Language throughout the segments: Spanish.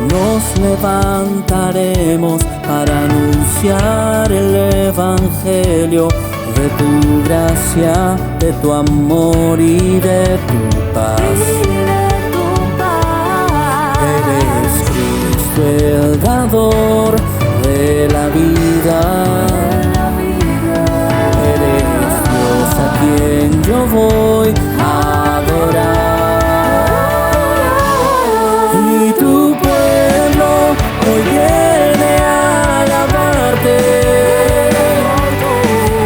Nos levantaremos para anunciar el Evangelio de tu gracia, de tu amor y de tu paz. Eres Cristo el dador de la vida. Eres Dios a quien yo voy a adorar. Y tu pueblo hoy viene a alabarte.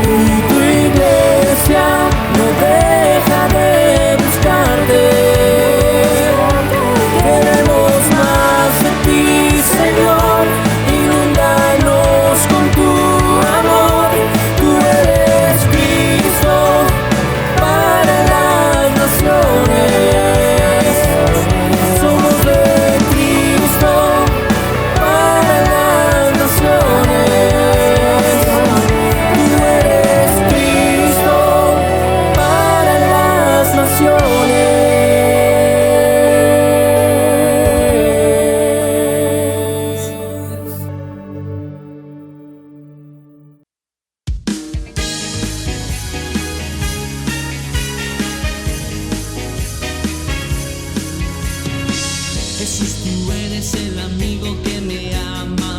Y tu iglesia no deja de buscarte. Queremos más de ti, Señor. Inúndanos con tu amor. Tú eres Cristo para las naciones. Somos de Cristo para las naciones. Tú eres Cristo para las naciones. Jesús, tú eres el amigo que me ama.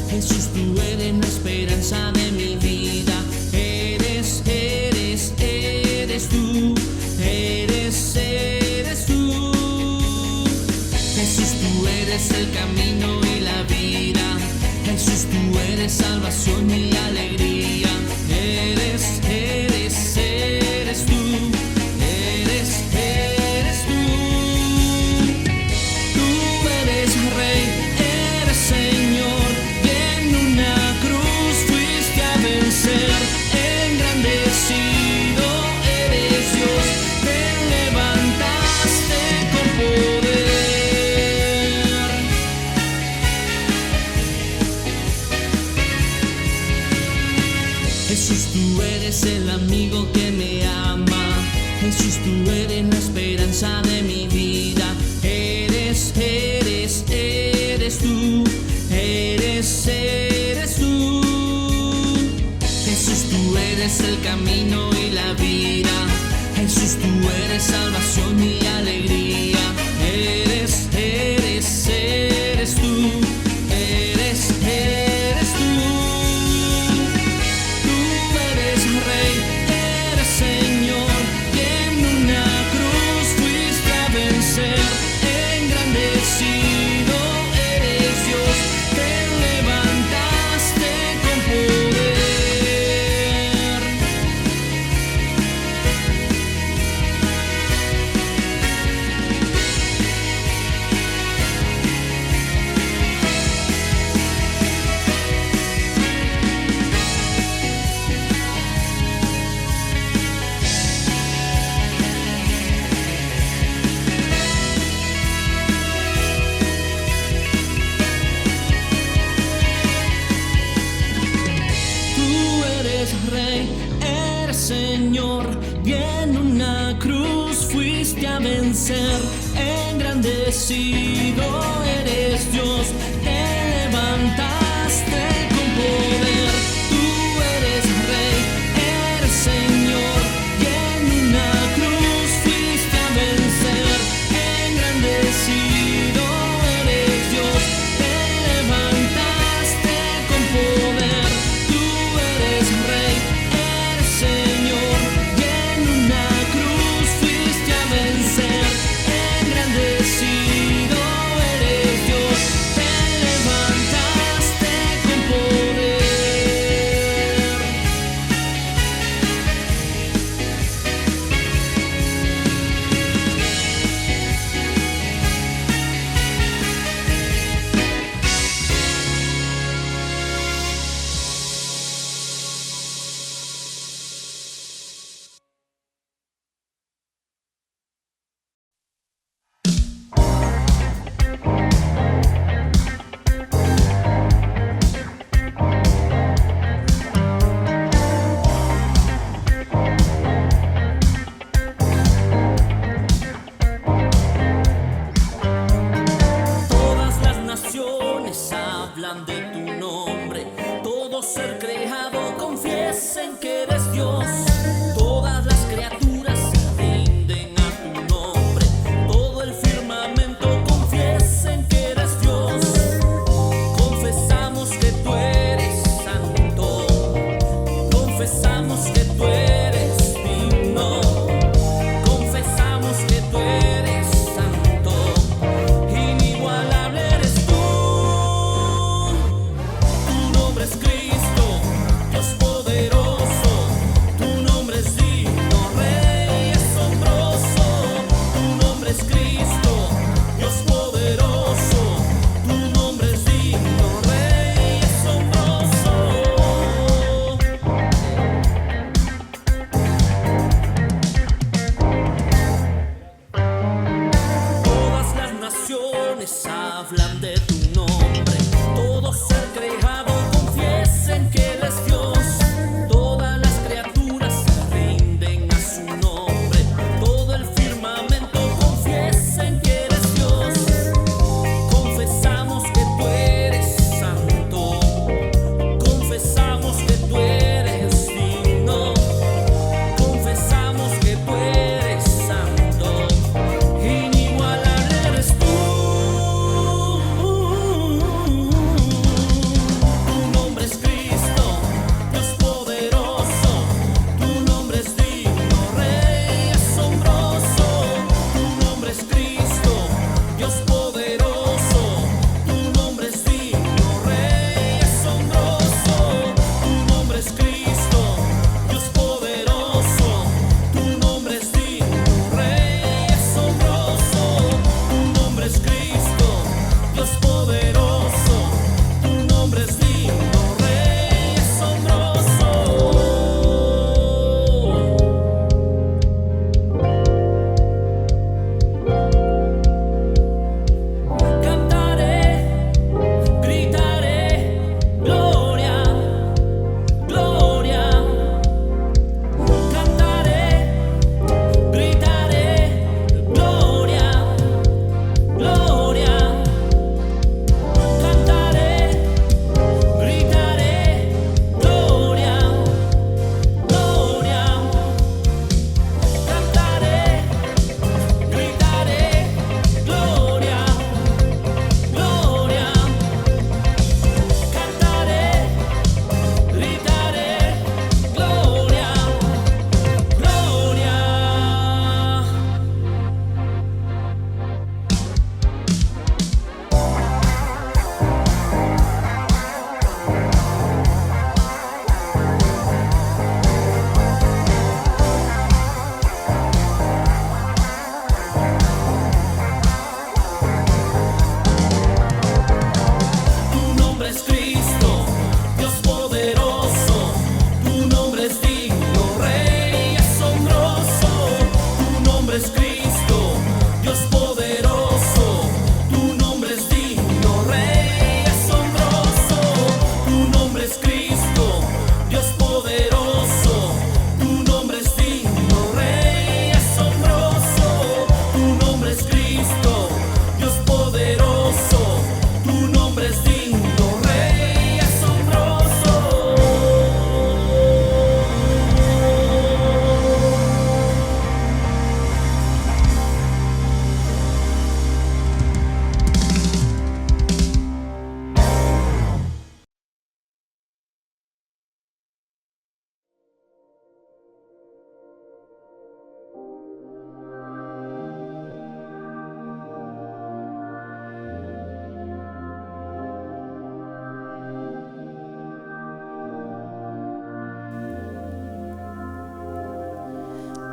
Jesús, tú eres la esperanza de mi vida. Eres tú. Eres tú. Jesús, tú eres el camino y la vida. Jesús, tú eres salvación y alegría. Eres tú. Eres tú. Tú eres Rey, eres Señor, y en una cruz fuiste a vencer. Engrandecido eres Dios, te levantaste con poder. Jesús, tú eres el amigo que me ama. Jesús, tú eres la esperanza de mi vida. Eres tú. Eres tú. Jesús, tú eres el camino y la vida. Jesús, tú eres salvación y alegría. Eres tú. Eres tú. Tú eres Rey, eres Señor, y en una cruz fuiste a vencer. Engrandecido eres Dios, te levantaste con poder. Tú eres Rey, eres Señor, y en una cruz fuiste a vencer. Engrandecido eres Dios, te levantaste con poder. Tú eres Rey, eres Señor, y en una cruz fuiste a vencer. Engrandecido eres Dios, te levantaste con poder. Tú eres Rey, eres Señor, y en una cruz fuiste a vencer. Engrandecido eres Dios, te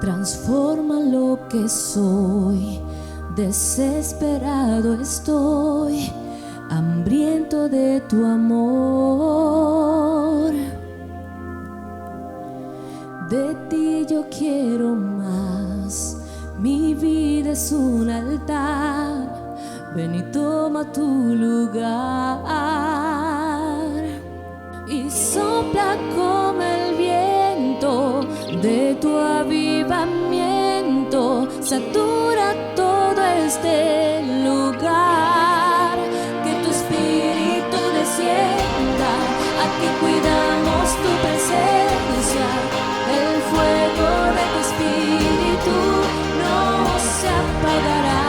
Transforma lo que soy, desesperado estoy, hambriento de tu amor. De ti yo quiero más, mi vida es un altar, ven y toma tu lugar. Y sopla como el viento de tu avivamiento, satura todo este lugar. Que tu espíritu descienda, aquí cuidamos tu presencia. El fuego de tu espíritu no se apagará.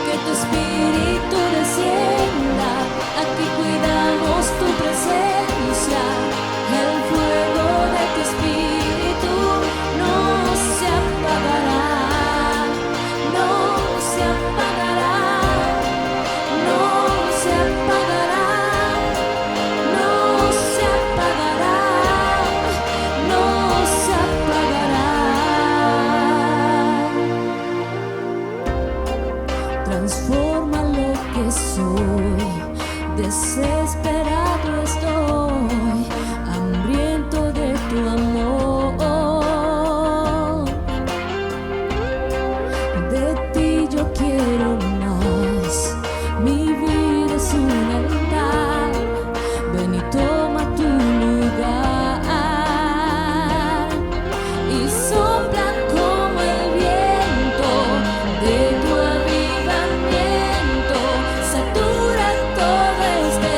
Que tu espíritu descienda, aquí cuidamos tu presencia. El fuego de tu espíritu no se apagará, no se apagará, no se apagará, no se apagará, no se apagará. Transforma lo que soy, desesperado estoy, hambriento de tu amor. De ti yo quiero más, mi vida es un altar, ven y toma tu lugar. Y sopla como el viento de tu avivamiento, satura todo este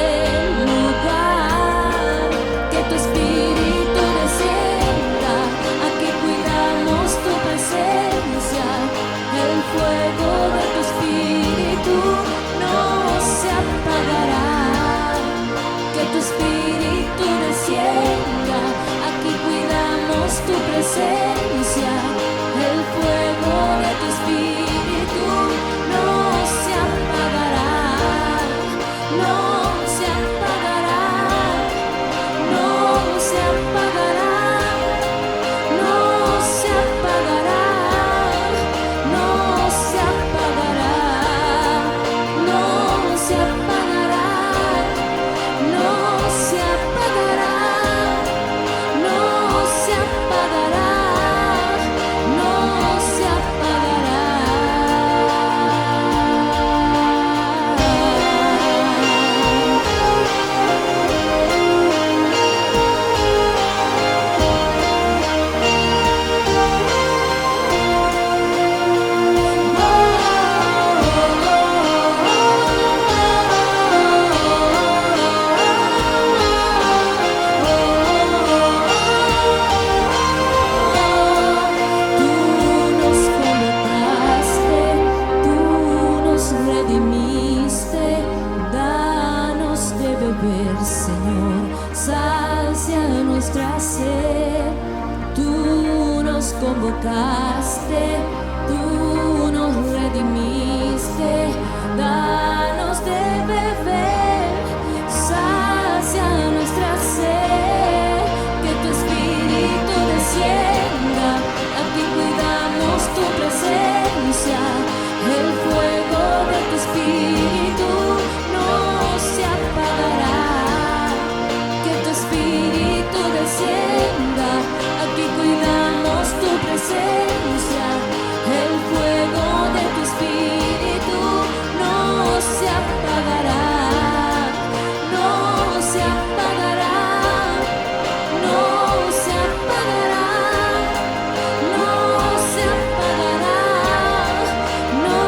lugar. Que tu espíritu descienda, aquí cuidamos tu presencia. El fuego de tu espíritu no se apagará. Que tu espíritu descienda, aquí cuidamos tu presencia. El fuego de tu espíritu no se apagará, no se apagará, no se apagará, no se apagará, no se apagará, no se apagará, no se apagará, no se apagará, no se apagará. Tú nos convocaste, tú nos redimiste, danos de beber, Señor, sacia nuestra sed. Tú nos convocaste, tú nos redimiste, danos de beber, sacia nuestra sed. Que tu espíritu descienda, aquí cuidamos tu presencia. El fuego de tu espíritu no se apagará. Que tu espíritu descienda, aquí cuidamos tu presencia. El fuego de tu espíritu no se apagará, no se apagará, no se apagará, no se apagará, no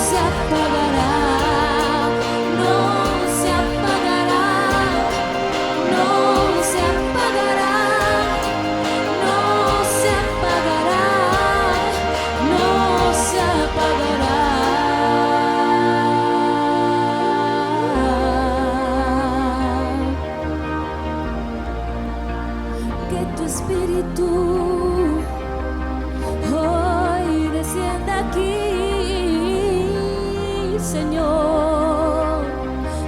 se apagará, no se apagará, no se apagará, no se apagará, no se apagará. Que tu espíritu hoy descienda aquí, Señor.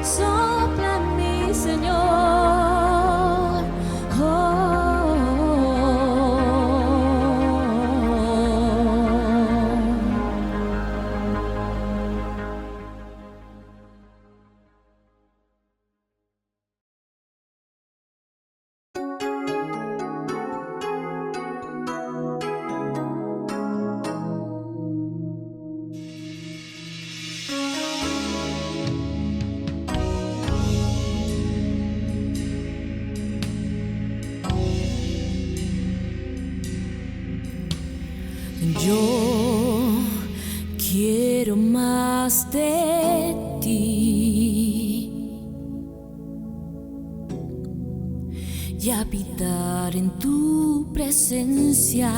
Sopla en mí, Señor. Oh, quiero más de ti y habitar en tu presencia,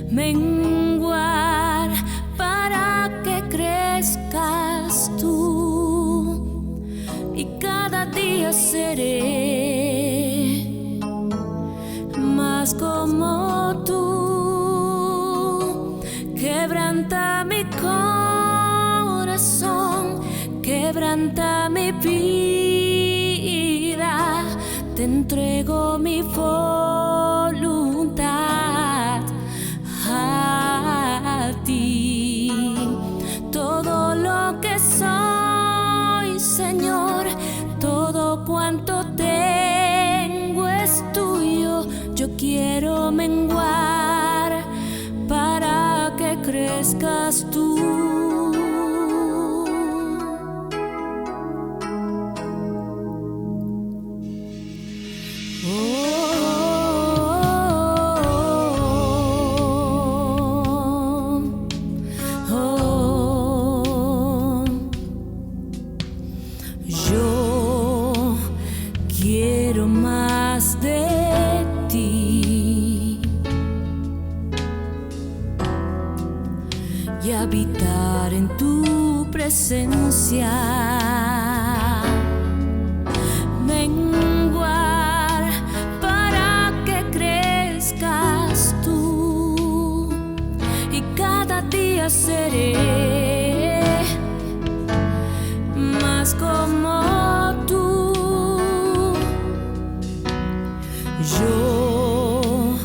menguar para que crezcas tú y cada día seré más como tú. Quebranta mi corazón, quebranta mi vida, te entrego mi voluntad a ti. Todo lo que soy, Señor, todo cuanto tengo es tuyo. Yo quiero menguar para que crezcas tú. Yo quiero más de ti y habitar en tu presencia, menguar para que crezcas tú y cada día seré más como tú. Yo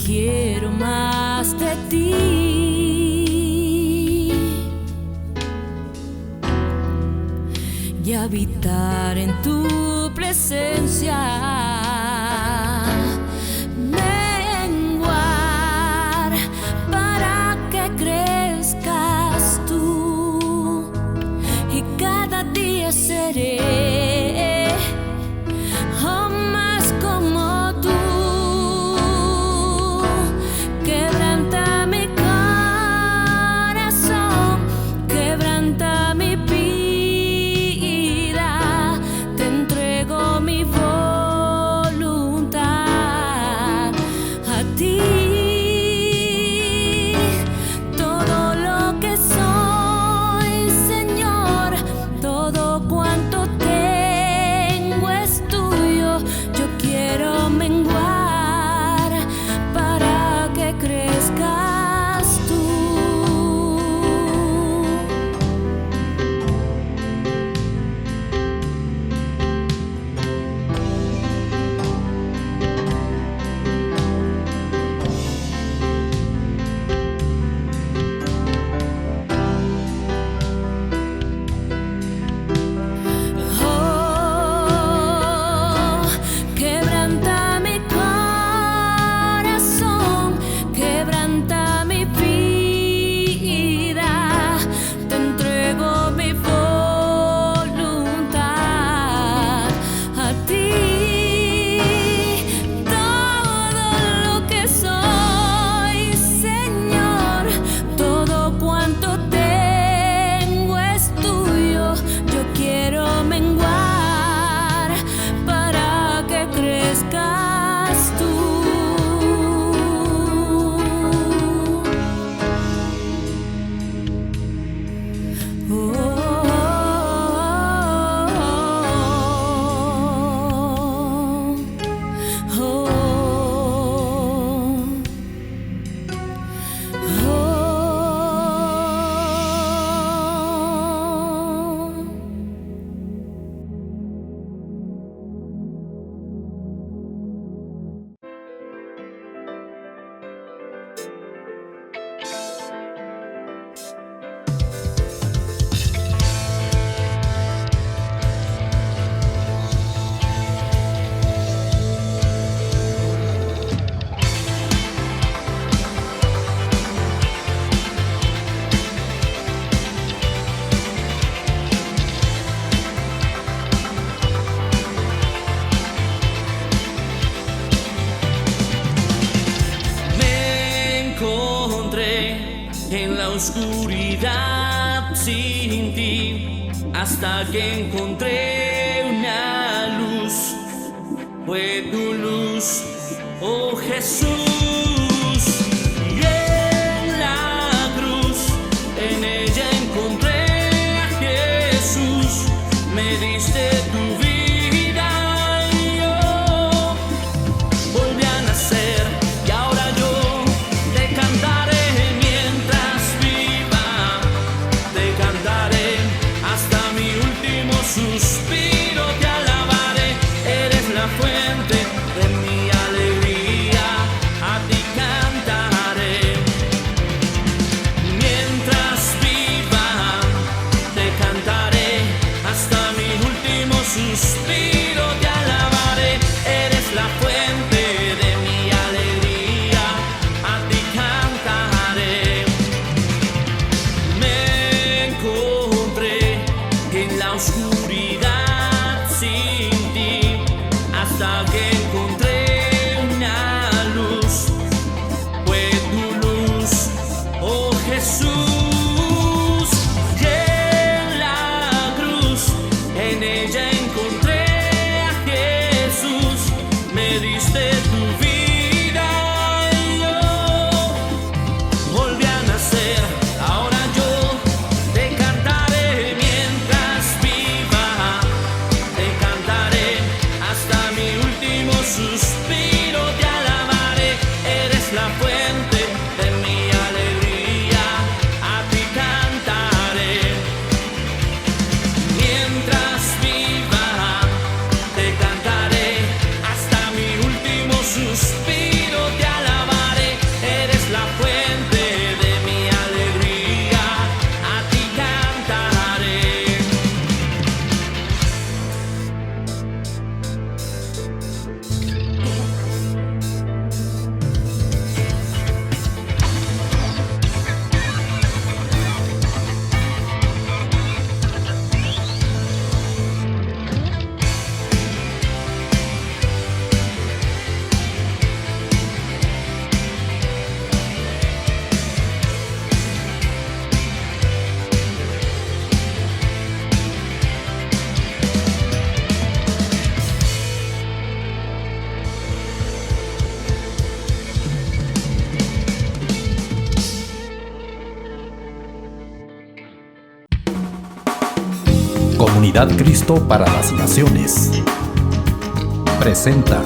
quiero más de ti y habitar en tu presencia, menguar para que crezcas tú y cada día seré más como tú. Quebranta mi corazón, quebranta mi vida, te entrego mi voluntad a ti. Todo lo que soy, Señor, todo cuanto en la oscuridad sin ti, hasta que encontré una luz. Fue tu luz, oh Jesús. Y en la cruz, en ella encontré a Jesús. Me diste tu vida y yo volví a nacer. Y ahora yo te cantaré mientras viva, te cantaré hasta mi último suspiro. Te alabaré, eres la fuente de mi alegría, a ti cantaré. Mientras viva, te cantaré hasta mi último suspiro. Te alabaré, eres la fuente de mi alegría, a ti cantaré. Me encontré en la oscuridad sin ti, hasta que encontré una luz. Fue tu luz, oh Jesús. Y en la cruz, en ella encontré a Jesús. Me diste tu vida y yo volví a nacer. Ahora yo te cantaré mientras viva, te cantaré hasta mi último suspiro. Te alabaré, eres la fuente de mi alegría, a ti cantaré. Mientras viva, te cantaré hasta mi último suspiro. Te alabaré, eres la fuente de mi alegría, a ti cantaré. Comunidad Cristo para las Naciones presenta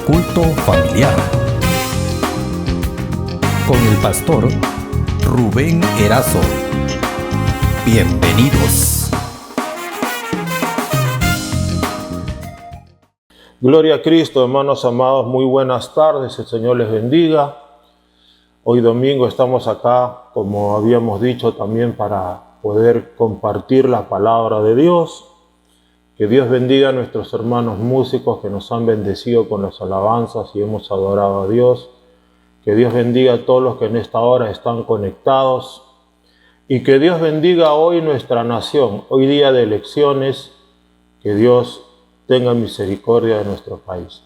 Culto Familiar con el pastor Rubén Erazo. Bienvenidos. Gloria a Cristo, hermanos amados, muy buenas tardes, el Señor les bendiga. Hoy domingo estamos acá, como habíamos dicho, también para poder compartir la palabra de Dios. Que Dios bendiga a nuestros hermanos músicos que nos han bendecido con las alabanzas y hemos adorado a Dios. Que Dios bendiga a todos los que en esta hora están conectados. Y que Dios bendiga hoy nuestra nación, hoy día de elecciones. Que Dios tenga misericordia de nuestro país.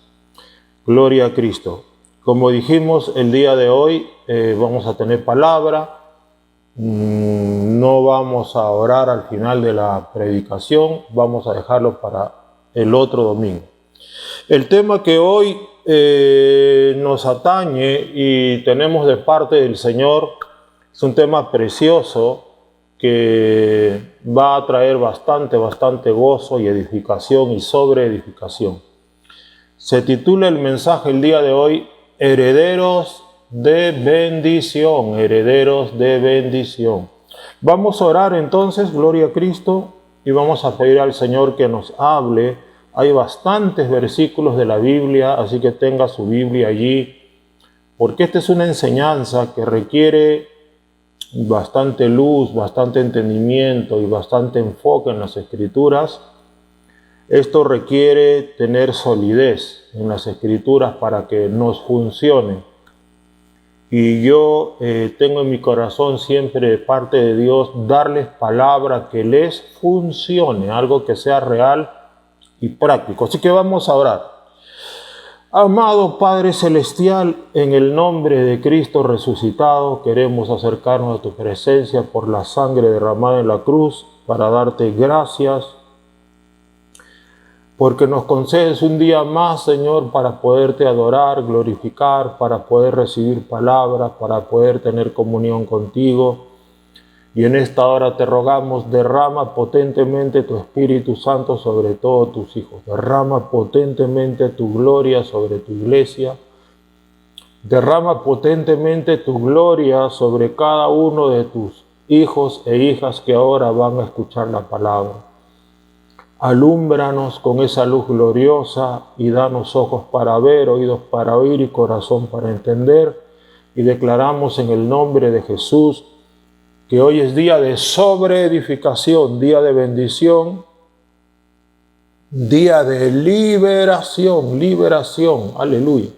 Gloria a Cristo. Como dijimos, el día de hoy vamos a tener palabra. No vamos a orar al final de la predicación, vamos a dejarlo para el otro domingo. El tema que hoy nos atañe y tenemos de parte del Señor es un tema precioso que va a traer bastante gozo y edificación y sobreedificación. Se titula el mensaje el día de hoy, Herederos de bendición, herederos de bendición. Vamos a orar entonces, gloria a Cristo, y vamos a pedir al Señor que nos hable. Hay bastantes versículos de la Biblia, así que tenga su Biblia allí, porque esta es una enseñanza que requiere bastante luz, bastante entendimiento y bastante enfoque en las Escrituras. Esto requiere tener solidez en las Escrituras para que nos funcione. Y yo tengo en mi corazón siempre de parte de Dios darles palabra que les funcione, algo que sea real y práctico. Así que vamos a orar. Amado Padre Celestial, en el nombre de Cristo resucitado, queremos acercarnos a tu presencia por la sangre derramada en la cruz para darte gracias, porque nos concedes un día más, Señor, para poderte adorar, glorificar, para poder recibir palabras, para poder tener comunión contigo. Y en esta hora te rogamos, derrama potentemente tu Espíritu Santo sobre todos tus hijos. Derrama potentemente tu gloria sobre tu iglesia. Derrama potentemente tu gloria sobre cada uno de tus hijos e hijas que ahora van a escuchar la palabra. Alúmbranos con esa luz gloriosa y danos ojos para ver, oídos para oír y corazón para entender. Y declaramos en el nombre de Jesús que hoy es día de sobreedificación, día de bendición, día de liberación, aleluya.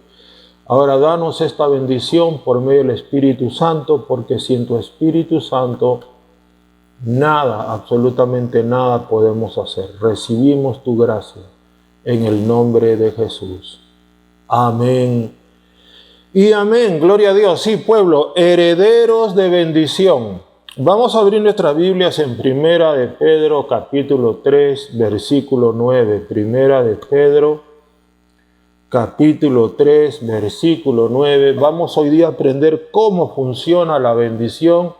Ahora danos esta bendición por medio del Espíritu Santo, porque sin tu Espíritu Santo nada, absolutamente nada podemos hacer. Recibimos tu gracia en el nombre de Jesús. Amén. Y amén, gloria a Dios. Sí, pueblo, herederos de bendición. Vamos a abrir nuestras Biblias en Primera de Pedro, capítulo 3, versículo 9. Primera de Pedro, capítulo 3, versículo 9. Vamos hoy día a aprender cómo funciona la bendición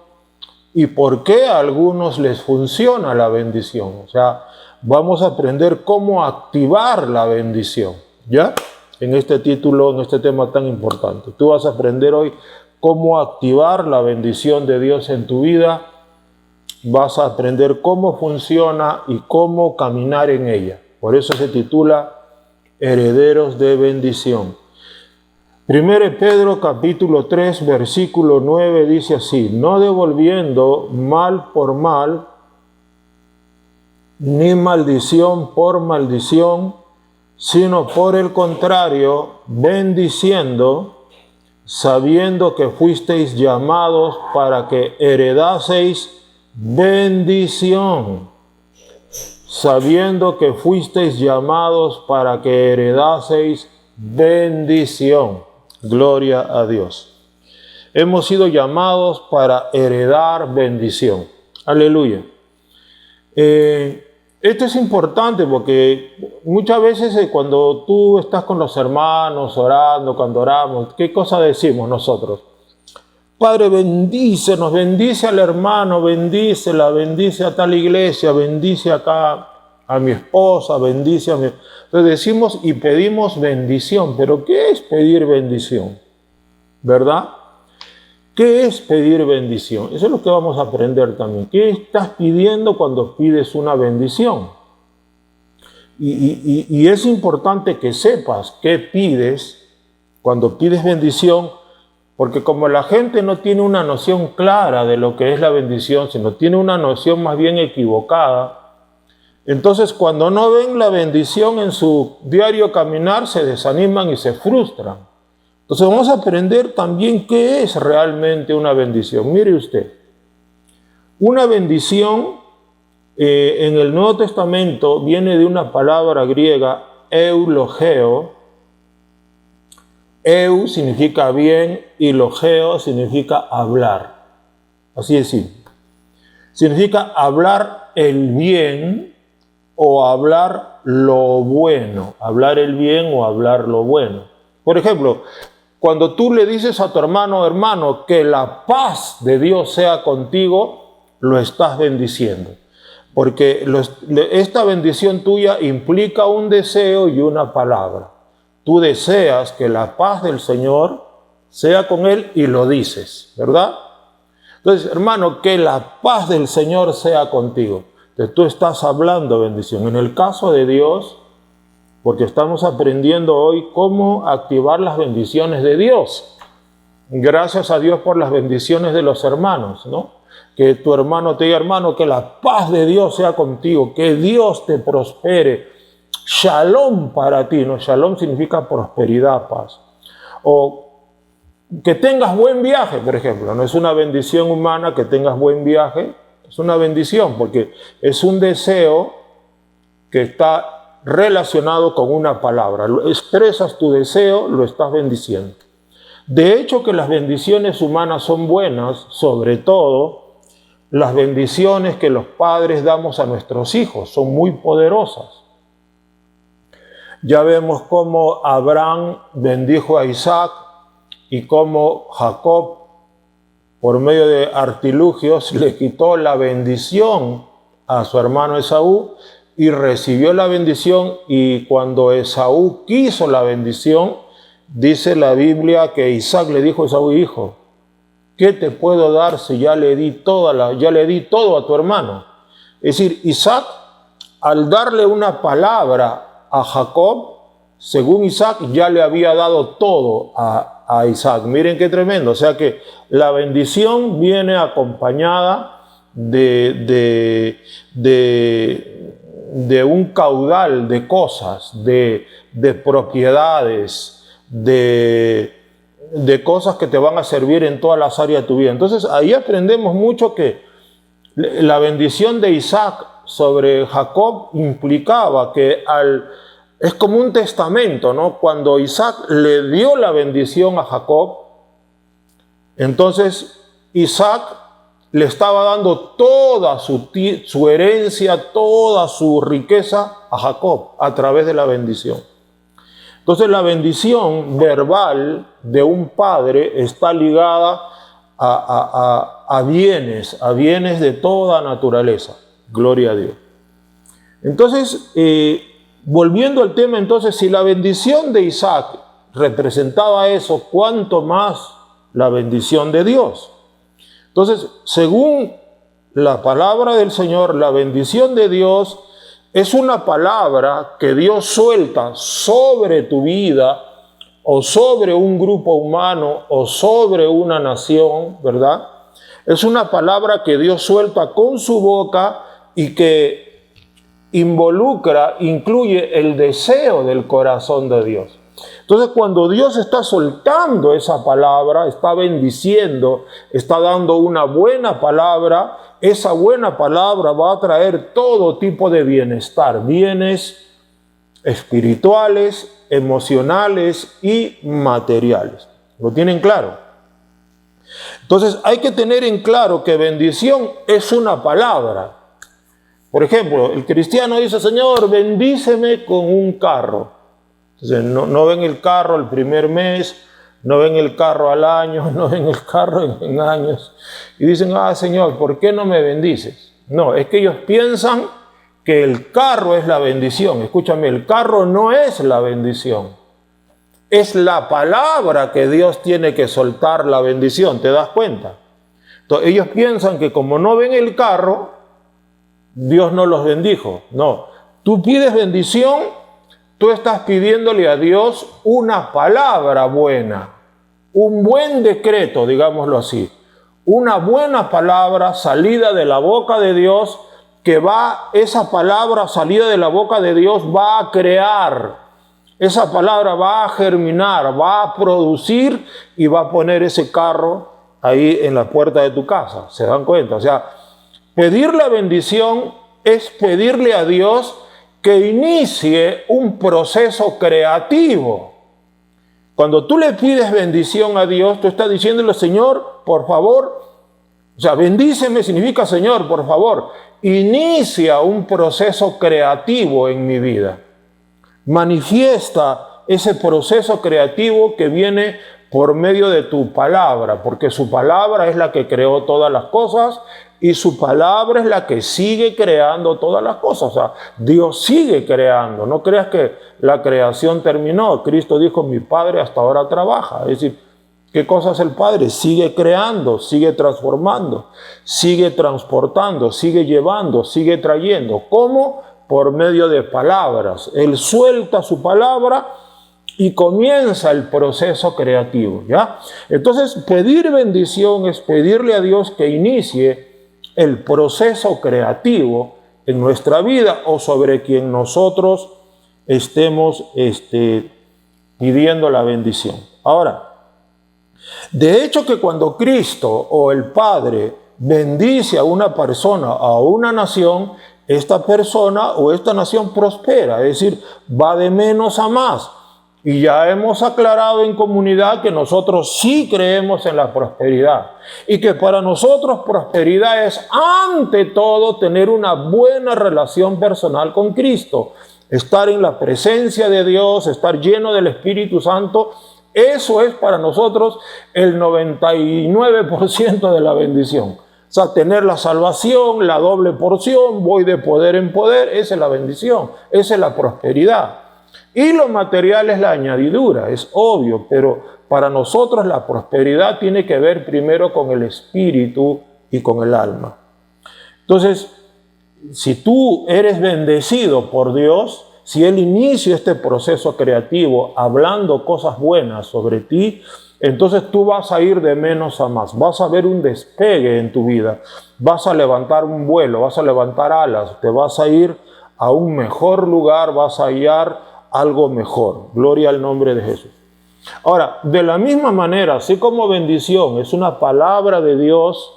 y por qué a algunos les funciona la bendición. O sea, vamos a aprender cómo activar la bendición, ¿ya? En este título, en este tema tan importante. Tú vas a aprender hoy cómo activar la bendición de Dios en tu vida. Vas a aprender cómo funciona y cómo caminar en ella. Por eso se titula Herederos de bendición. 1 Pedro capítulo 3 versículo 9 dice así: no devolviendo mal por mal, ni maldición por maldición, sino por el contrario, bendiciendo, sabiendo que fuisteis llamados para que heredaseis bendición. Sabiendo que fuisteis llamados para que heredaseis bendición. Gloria a Dios. Hemos sido llamados para heredar bendición. Aleluya. Esto es importante porque muchas veces cuando tú estás con los hermanos orando, cuando oramos, ¿qué cosa decimos nosotros? Padre, bendícenos, bendice al hermano, bendícela, bendice a tal iglesia, bendice acá a mi esposa, bendice a mi... Entonces decimos y pedimos bendición, pero ¿qué es pedir bendición? ¿Verdad? ¿Qué es pedir bendición? Eso es lo que vamos a aprender también. ¿Qué estás pidiendo cuando pides una bendición? Y es importante que sepas qué pides cuando pides bendición, porque como la gente no tiene una noción clara de lo que es la bendición, sino tiene una noción más bien equivocada, entonces cuando no ven la bendición en su diario caminar, se desaniman y se frustran. Entonces vamos a aprender también qué es realmente una bendición. Mire usted, una bendición en el Nuevo Testamento viene de una palabra griega, eulogeo. Eu significa bien y logeo significa hablar. Así es simple. Significa hablar el bien o hablar lo bueno. Hablar el bien o hablar lo bueno. Por ejemplo, cuando tú le dices a tu hermano, hermano, que la paz de Dios sea contigo, lo estás bendiciendo. Porque esta bendición tuya implica un deseo y una palabra. Tú deseas que la paz del Señor sea con Él y lo dices, ¿verdad? Entonces, hermano, que la paz del Señor sea contigo. Entonces, tú estás hablando bendición. En el caso de Dios, porque estamos aprendiendo hoy cómo activar las bendiciones de Dios. Gracias a Dios por las bendiciones de los hermanos, ¿no? Que tu hermano te diga, hermano, que la paz de Dios sea contigo, que Dios te prospere. Shalom para ti, ¿no? Shalom significa prosperidad, paz. O que tengas buen viaje, por ejemplo. No es una bendición humana que tengas buen viaje, es una bendición porque es un deseo que está relacionado con una palabra. Expresas tu deseo, lo estás bendiciendo. De hecho que las bendiciones humanas son buenas, sobre todo las bendiciones que los padres damos a nuestros hijos, son muy poderosas. Ya vemos cómo Abraham bendijo a Isaac y cómo Jacob, por medio de artilugios, le quitó la bendición a su hermano Esaú y recibió la bendición, y cuando Esaú quiso la bendición, dice la Biblia que Isaac le dijo a Esaú: hijo, ¿qué te puedo dar si ya le di todo a tu hermano? Es decir, Isaac, al darle una palabra a Jacob, según Isaac, ya le había dado todo a Isaac. Miren qué tremendo. O sea que la bendición viene acompañada de un caudal de cosas, de propiedades, de cosas que te van a servir en todas las áreas de tu vida. Entonces ahí aprendemos mucho que la bendición de Isaac sobre Jacob implicaba que es como un testamento, ¿no? Cuando Isaac le dio la bendición a Jacob, entonces Isaac le estaba dando toda su herencia, toda su riqueza a Jacob a través de la bendición. Entonces la bendición verbal de un padre está ligada a bienes de toda naturaleza. Gloria a Dios. Entonces, volviendo al tema, entonces, si la bendición de Isaac representaba eso, ¿cuánto más la bendición de Dios? Entonces, según la palabra del Señor, la bendición de Dios es una palabra que Dios suelta sobre tu vida, o sobre un grupo humano, o sobre una nación, ¿verdad? Es una palabra que Dios suelta con su boca y que incluye el deseo del corazón de Dios. Entonces, cuando Dios está soltando esa palabra, está bendiciendo, está dando una buena palabra, esa buena palabra va a traer todo tipo de bienestar, bienes espirituales, emocionales y materiales. ¿Lo tienen claro? Entonces, hay que tener en claro que bendición es una palabra. Por ejemplo, el cristiano dice: Señor, bendíceme con un carro. Entonces, no ven el carro el primer mes, no ven el carro al año, no ven el carro en años. Y dicen: Señor, ¿por qué no me bendices? No, es que ellos piensan que el carro es la bendición. Escúchame, el carro no es la bendición. Es la palabra que Dios tiene que soltar la bendición, ¿te das cuenta? Entonces, ellos piensan que como no ven el carro, Dios no los bendijo. No, tú pides bendición, tú estás pidiéndole a Dios una palabra buena, un buen decreto, digámoslo así, una buena palabra salida de la boca de Dios, esa palabra salida de la boca de Dios va a crear, esa palabra va a germinar, va a producir y va a poner ese carro ahí en la puerta de tu casa. ¿Se dan cuenta? O sea, pedir la bendición es pedirle a Dios que inicie un proceso creativo. Cuando tú le pides bendición a Dios, tú estás diciéndole: Señor, por favor, o sea, bendíceme significa: Señor, por favor, inicia un proceso creativo en mi vida. Manifiesta ese proceso creativo que viene por medio de tu palabra, porque su palabra es la que creó todas las cosas y su palabra es la que sigue creando todas las cosas. O sea, Dios sigue creando. No creas que la creación terminó. Cristo dijo: mi Padre hasta ahora trabaja. Es decir, ¿qué cosa hace el Padre? Sigue creando, sigue transformando, sigue transportando, sigue llevando, sigue trayendo. ¿Cómo? Por medio de palabras. Él suelta su palabra y comienza el proceso creativo, ¿ya? Entonces, pedir bendición es pedirle a Dios que inicie el proceso creativo en nuestra vida o sobre quien nosotros estemos pidiendo la bendición. Ahora, de hecho que cuando Cristo o el Padre bendice a una persona, a una nación, esta persona o esta nación prospera, es decir, va de menos a más. Y ya hemos aclarado en comunidad que nosotros sí creemos en la prosperidad y que para nosotros prosperidad es ante todo tener una buena relación personal con Cristo, estar en la presencia de Dios, estar lleno del Espíritu Santo. Eso es para nosotros el 99% de la bendición. O sea, tener la salvación, la doble porción, voy de poder en poder, esa es la bendición, esa es la prosperidad. Y lo material es la añadidura, es obvio, pero para nosotros la prosperidad tiene que ver primero con el espíritu y con el alma. Entonces, si tú eres bendecido por Dios, si Él inicia este proceso creativo hablando cosas buenas sobre ti, entonces tú vas a ir de menos a más, vas a ver un despegue en tu vida, vas a levantar un vuelo, vas a levantar alas, te vas a ir a un mejor lugar, vas a hallar algo mejor. Gloria al nombre de Jesús. Ahora, de la misma manera, así como bendición es una palabra de Dios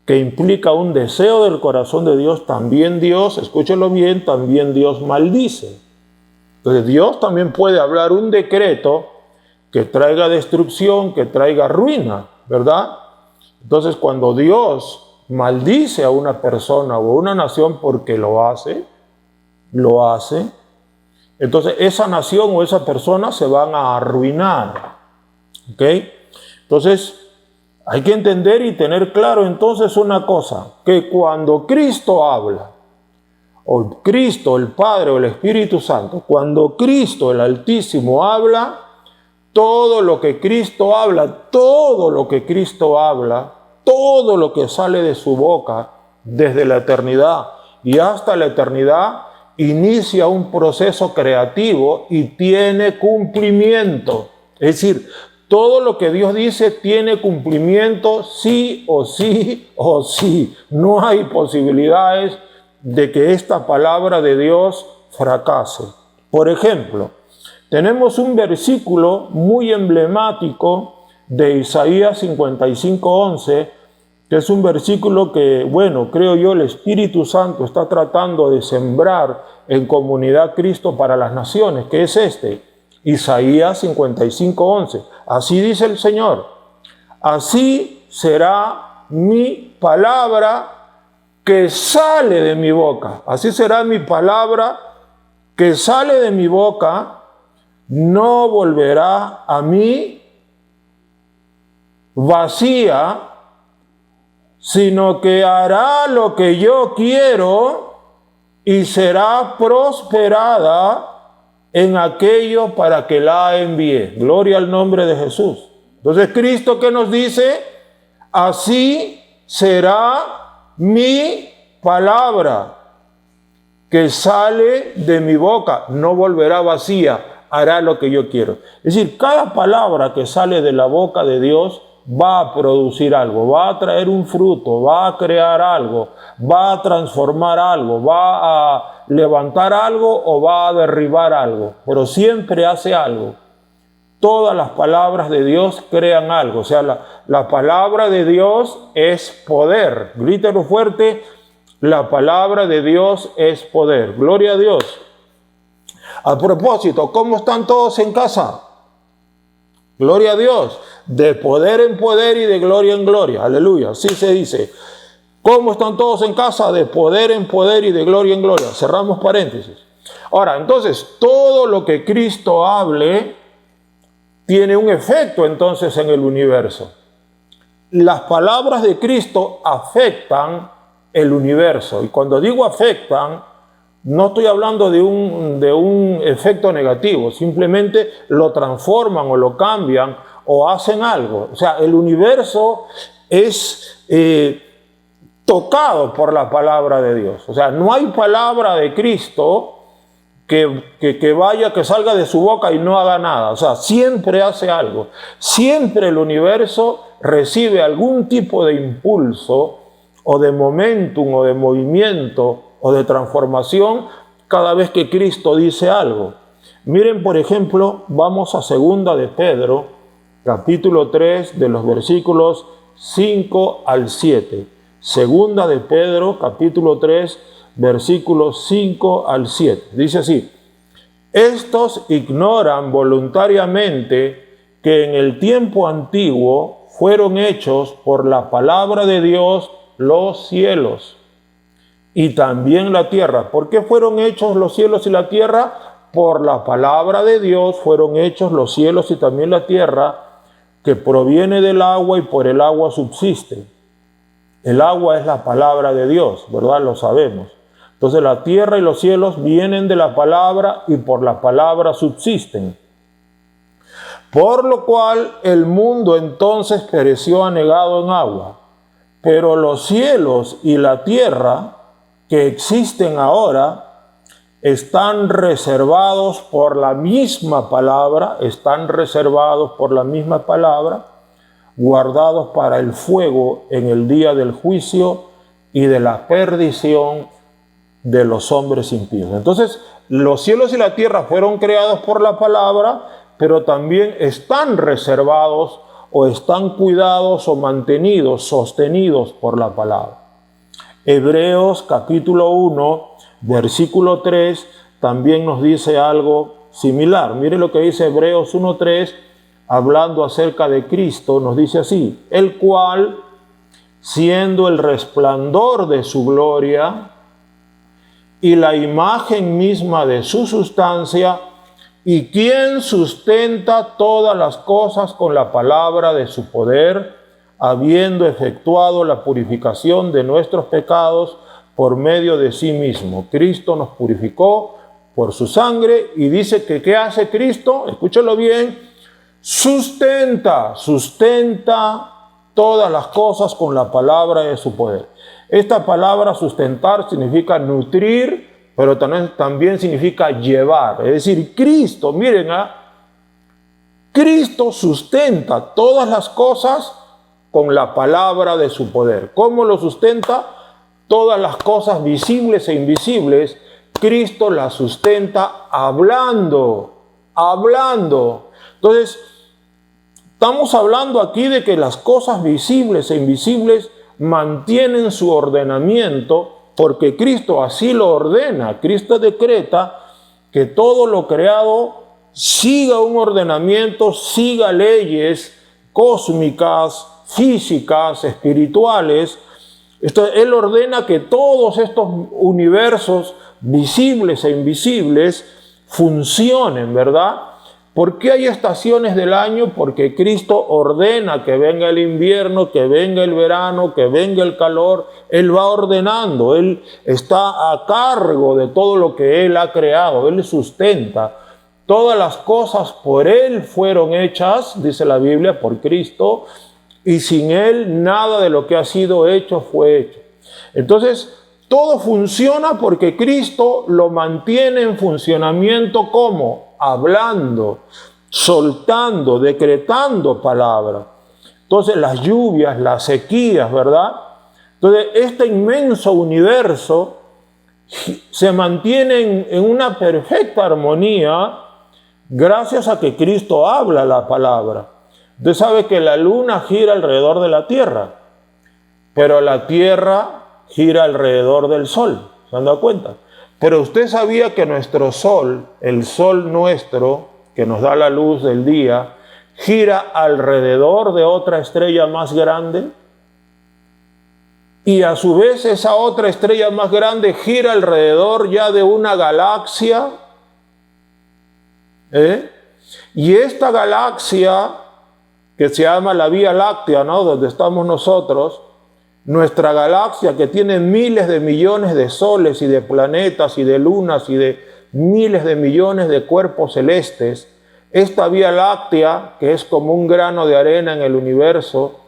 que implica un deseo del corazón de Dios, también Dios, escúchelo bien, también Dios maldice. Entonces Dios también puede hablar un decreto que traiga destrucción, que traiga ruina, ¿verdad? Entonces cuando Dios maldice a una persona o a una nación porque lo hace, entonces esa nación o esa persona se van a arruinar. ¿Ok? Entonces hay que entender y tener claro entonces una cosa, que cuando Cristo habla, o Cristo, el Padre o el Espíritu Santo, cuando Cristo, el Altísimo, habla, todo lo que Cristo habla, todo lo que Cristo habla, todo lo que sale de su boca desde la eternidad y hasta la eternidad, inicia un proceso creativo y tiene cumplimiento. Es decir, todo lo que Dios dice tiene cumplimiento sí o sí o sí. No hay posibilidades de que esta palabra de Dios fracase. Por ejemplo, tenemos un versículo muy emblemático de Isaías 55:11, que es un versículo que, bueno, creo yo, el Espíritu Santo está tratando de sembrar en comunidad Cristo para las naciones, que es Isaías 55:11. Así dice el Señor: así será mi palabra que sale de mi boca. Así será mi palabra que sale de mi boca. No volverá a mí vacía, sino que hará lo que yo quiero y será prosperada en aquello para que la envíe. Gloria al nombre de Jesús. Entonces, Cristo, ¿qué nos dice? Así será mi palabra que sale de mi boca. No volverá vacía, hará lo que yo quiero. Es decir, cada palabra que sale de la boca de Dios va a producir algo, va a traer un fruto, va a crear algo, va a transformar algo, va a levantar algo o va a derribar algo, pero siempre hace algo. Todas las palabras de Dios crean algo, o sea, la palabra de Dios es poder. Grítelo fuerte, la palabra de Dios es poder. Gloria a Dios. A propósito, ¿cómo están todos en casa? Gloria a Dios. De poder en poder y de gloria en gloria. Aleluya. Así se dice. ¿Cómo están todos en casa? De poder en poder y de gloria en gloria. Cerramos paréntesis. Ahora, entonces, todo lo que Cristo hable tiene un efecto entonces en el universo. Las palabras de Cristo afectan el universo. Y cuando digo afectan, no estoy hablando de un efecto negativo, simplemente lo transforman o lo cambian o hacen algo. O sea, el universo es tocado por la palabra de Dios. O sea, no hay palabra de Cristo que salga de su boca y no haga nada. O sea, siempre hace algo. Siempre el universo recibe algún tipo de impulso o de momentum o de movimiento o de transformación cada vez que Cristo dice algo. Miren, por ejemplo, vamos a 2 de Pedro, capítulo 3, de los versículos 5 al 7. 2 de Pedro, capítulo 3, versículos 5 al 7. Dice así: estos ignoran voluntariamente que en el tiempo antiguo fueron hechos por la palabra de Dios los cielos y también la tierra. ¿Por qué fueron hechos los cielos y la tierra? Por la palabra de Dios fueron hechos los cielos y también la tierra, que proviene del agua y por el agua subsiste. El agua es la palabra de Dios, ¿verdad? Lo sabemos. Entonces la tierra y los cielos vienen de la palabra y por la palabra subsisten. Por lo cual el mundo entonces pereció anegado en agua. Pero los cielos y la tierra que existen ahora están reservados por la misma palabra, guardados para el fuego en el día del juicio y de la perdición de los hombres impíos. Entonces, los cielos y la tierra fueron creados por la palabra, pero también están reservados o están cuidados o mantenidos, sostenidos por la palabra. Hebreos capítulo 1, versículo 3, también nos dice algo similar. Mire lo que dice Hebreos 1:3, hablando acerca de Cristo, nos dice así: el cual, siendo el resplandor de su gloria y la imagen misma de su sustancia, y quien sustenta todas las cosas con la palabra de su poder, habiendo efectuado la purificación de nuestros pecados por medio de sí mismo. Cristo nos purificó por su sangre, y dice que ¿qué hace Cristo? Escúchalo bien: sustenta todas las cosas con la palabra de su poder. Esta palabra sustentar significa nutrir, pero también significa llevar. Es decir, Cristo, miren, Cristo sustenta todas las cosas con la palabra de su poder. ¿Cómo lo sustenta? Todas las cosas visibles e invisibles, Cristo las sustenta hablando. Entonces, estamos hablando aquí de que las cosas visibles e invisibles mantienen su ordenamiento, porque Cristo así lo ordena. Cristo decreta que todo lo creado siga un ordenamiento, siga leyes cósmicas, físicas, espirituales. Él ordena que todos estos universos visibles e invisibles funcionen, ¿verdad? ¿Por qué hay estaciones del año? Porque Cristo ordena que venga el invierno, que venga el verano, que venga el calor. Él va ordenando, Él está a cargo de todo lo que Él ha creado, Él sustenta. Todas las cosas por Él fueron hechas, dice la Biblia, por Cristo, y sin Él nada de lo que ha sido hecho fue hecho. Entonces, todo funciona porque Cristo lo mantiene en funcionamiento. ¿Cómo? Hablando, soltando, decretando palabra. Entonces, las lluvias, las sequías, ¿verdad? Entonces, este inmenso universo se mantiene en una perfecta armonía gracias a que Cristo habla la palabra. Usted sabe que la luna gira alrededor de la tierra, pero la tierra gira alrededor del sol. ¿Se han dado cuenta? Pero usted sabía que nuestro sol, el sol nuestro, que nos da la luz del día, gira alrededor de otra estrella más grande, y a su vez esa otra estrella más grande gira alrededor ya de una galaxia, y esta galaxia que se llama la Vía Láctea, ¿no? Donde estamos nosotros, nuestra galaxia, que tiene miles de millones de soles y de planetas y de lunas y de miles de millones de cuerpos celestes, esta Vía Láctea, que es como un grano de arena en el universo,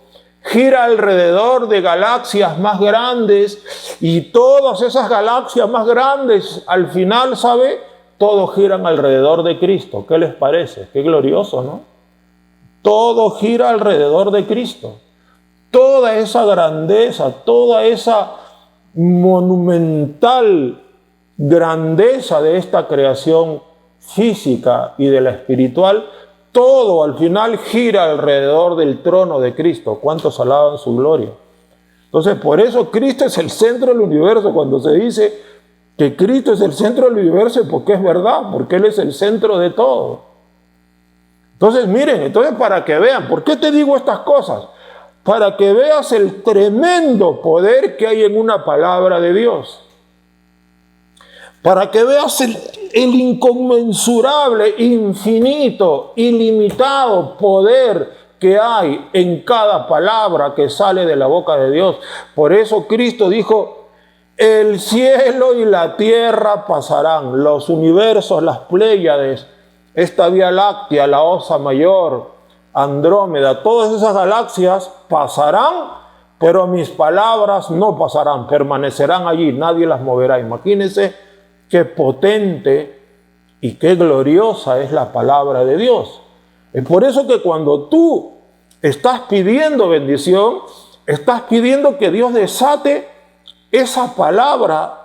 gira alrededor de galaxias más grandes, y todas esas galaxias más grandes, al final, ¿sabe? Todos giran alrededor de Cristo. ¿Qué les parece? Qué glorioso, ¿no? Todo gira alrededor de Cristo. Toda esa grandeza, toda esa monumental grandeza de esta creación física y de la espiritual, todo al final gira alrededor del trono de Cristo. ¿Cuántos alaban su gloria? Entonces, por eso Cristo es el centro del universo. Cuando se dice que Cristo es el centro del universo, porque es verdad, porque Él es el centro de todo. Entonces, miren, entonces para que vean, ¿por qué te digo estas cosas? Para que veas el tremendo poder que hay en una palabra de Dios. Para que veas el inconmensurable, infinito, ilimitado poder que hay en cada palabra que sale de la boca de Dios. Por eso Cristo dijo: el cielo y la tierra pasarán, los universos, las Pléyades, esta Vía Láctea, la Osa Mayor, Andrómeda, todas esas galaxias pasarán, pero mis palabras no pasarán, permanecerán allí, nadie las moverá. Imagínense qué potente y qué gloriosa es la palabra de Dios. Es por eso que cuando tú estás pidiendo bendición, estás pidiendo que Dios desate esa palabra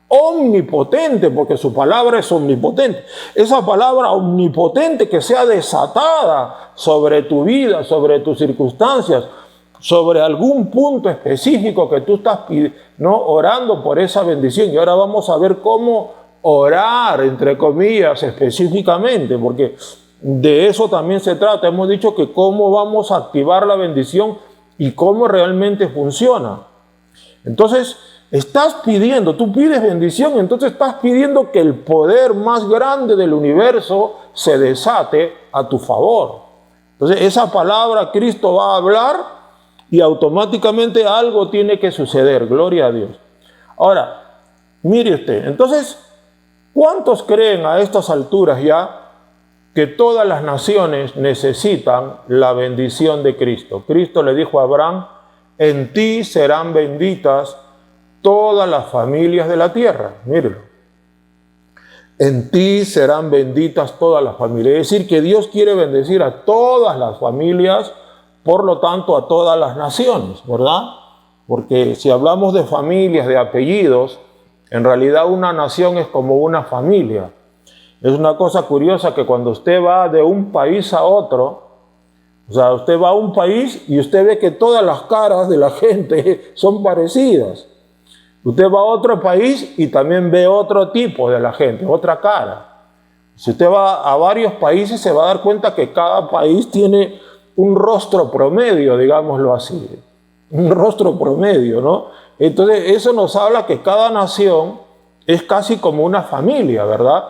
omnipotente, porque su palabra es omnipotente. Esa palabra omnipotente que sea desatada sobre tu vida, sobre tus circunstancias, sobre algún punto específico que tú estás orando por esa bendición. Y ahora vamos a ver cómo orar, entre comillas, específicamente, porque de eso también se trata. Hemos dicho que cómo vamos a activar la bendición y cómo realmente funciona. Entonces, estás pidiendo, tú pides bendición, entonces estás pidiendo que el poder más grande del universo se desate a tu favor. Entonces, esa palabra Cristo va a hablar y automáticamente algo tiene que suceder. Gloria a Dios. Ahora, mire usted, entonces, ¿cuántos creen a estas alturas ya que todas las naciones necesitan la bendición de Cristo? Cristo le dijo a Abraham: en ti serán benditas todas las familias de la tierra. Mírenlo. En ti serán benditas todas las familias. Es decir, que Dios quiere bendecir a todas las familias, por lo tanto a todas las naciones, ¿verdad? Porque si hablamos de familias, de apellidos, en realidad una nación es como una familia. Es una cosa curiosa que cuando usted va de un país a otro, o sea, usted va a un país y usted ve que todas las caras de la gente son parecidas. Usted va a otro país y también ve otro tipo de la gente, otra cara. Si usted va a varios países, se va a dar cuenta que cada país tiene un rostro promedio, digámoslo así. Un rostro promedio, ¿no? Entonces, eso nos habla que cada nación es casi como una familia, ¿verdad?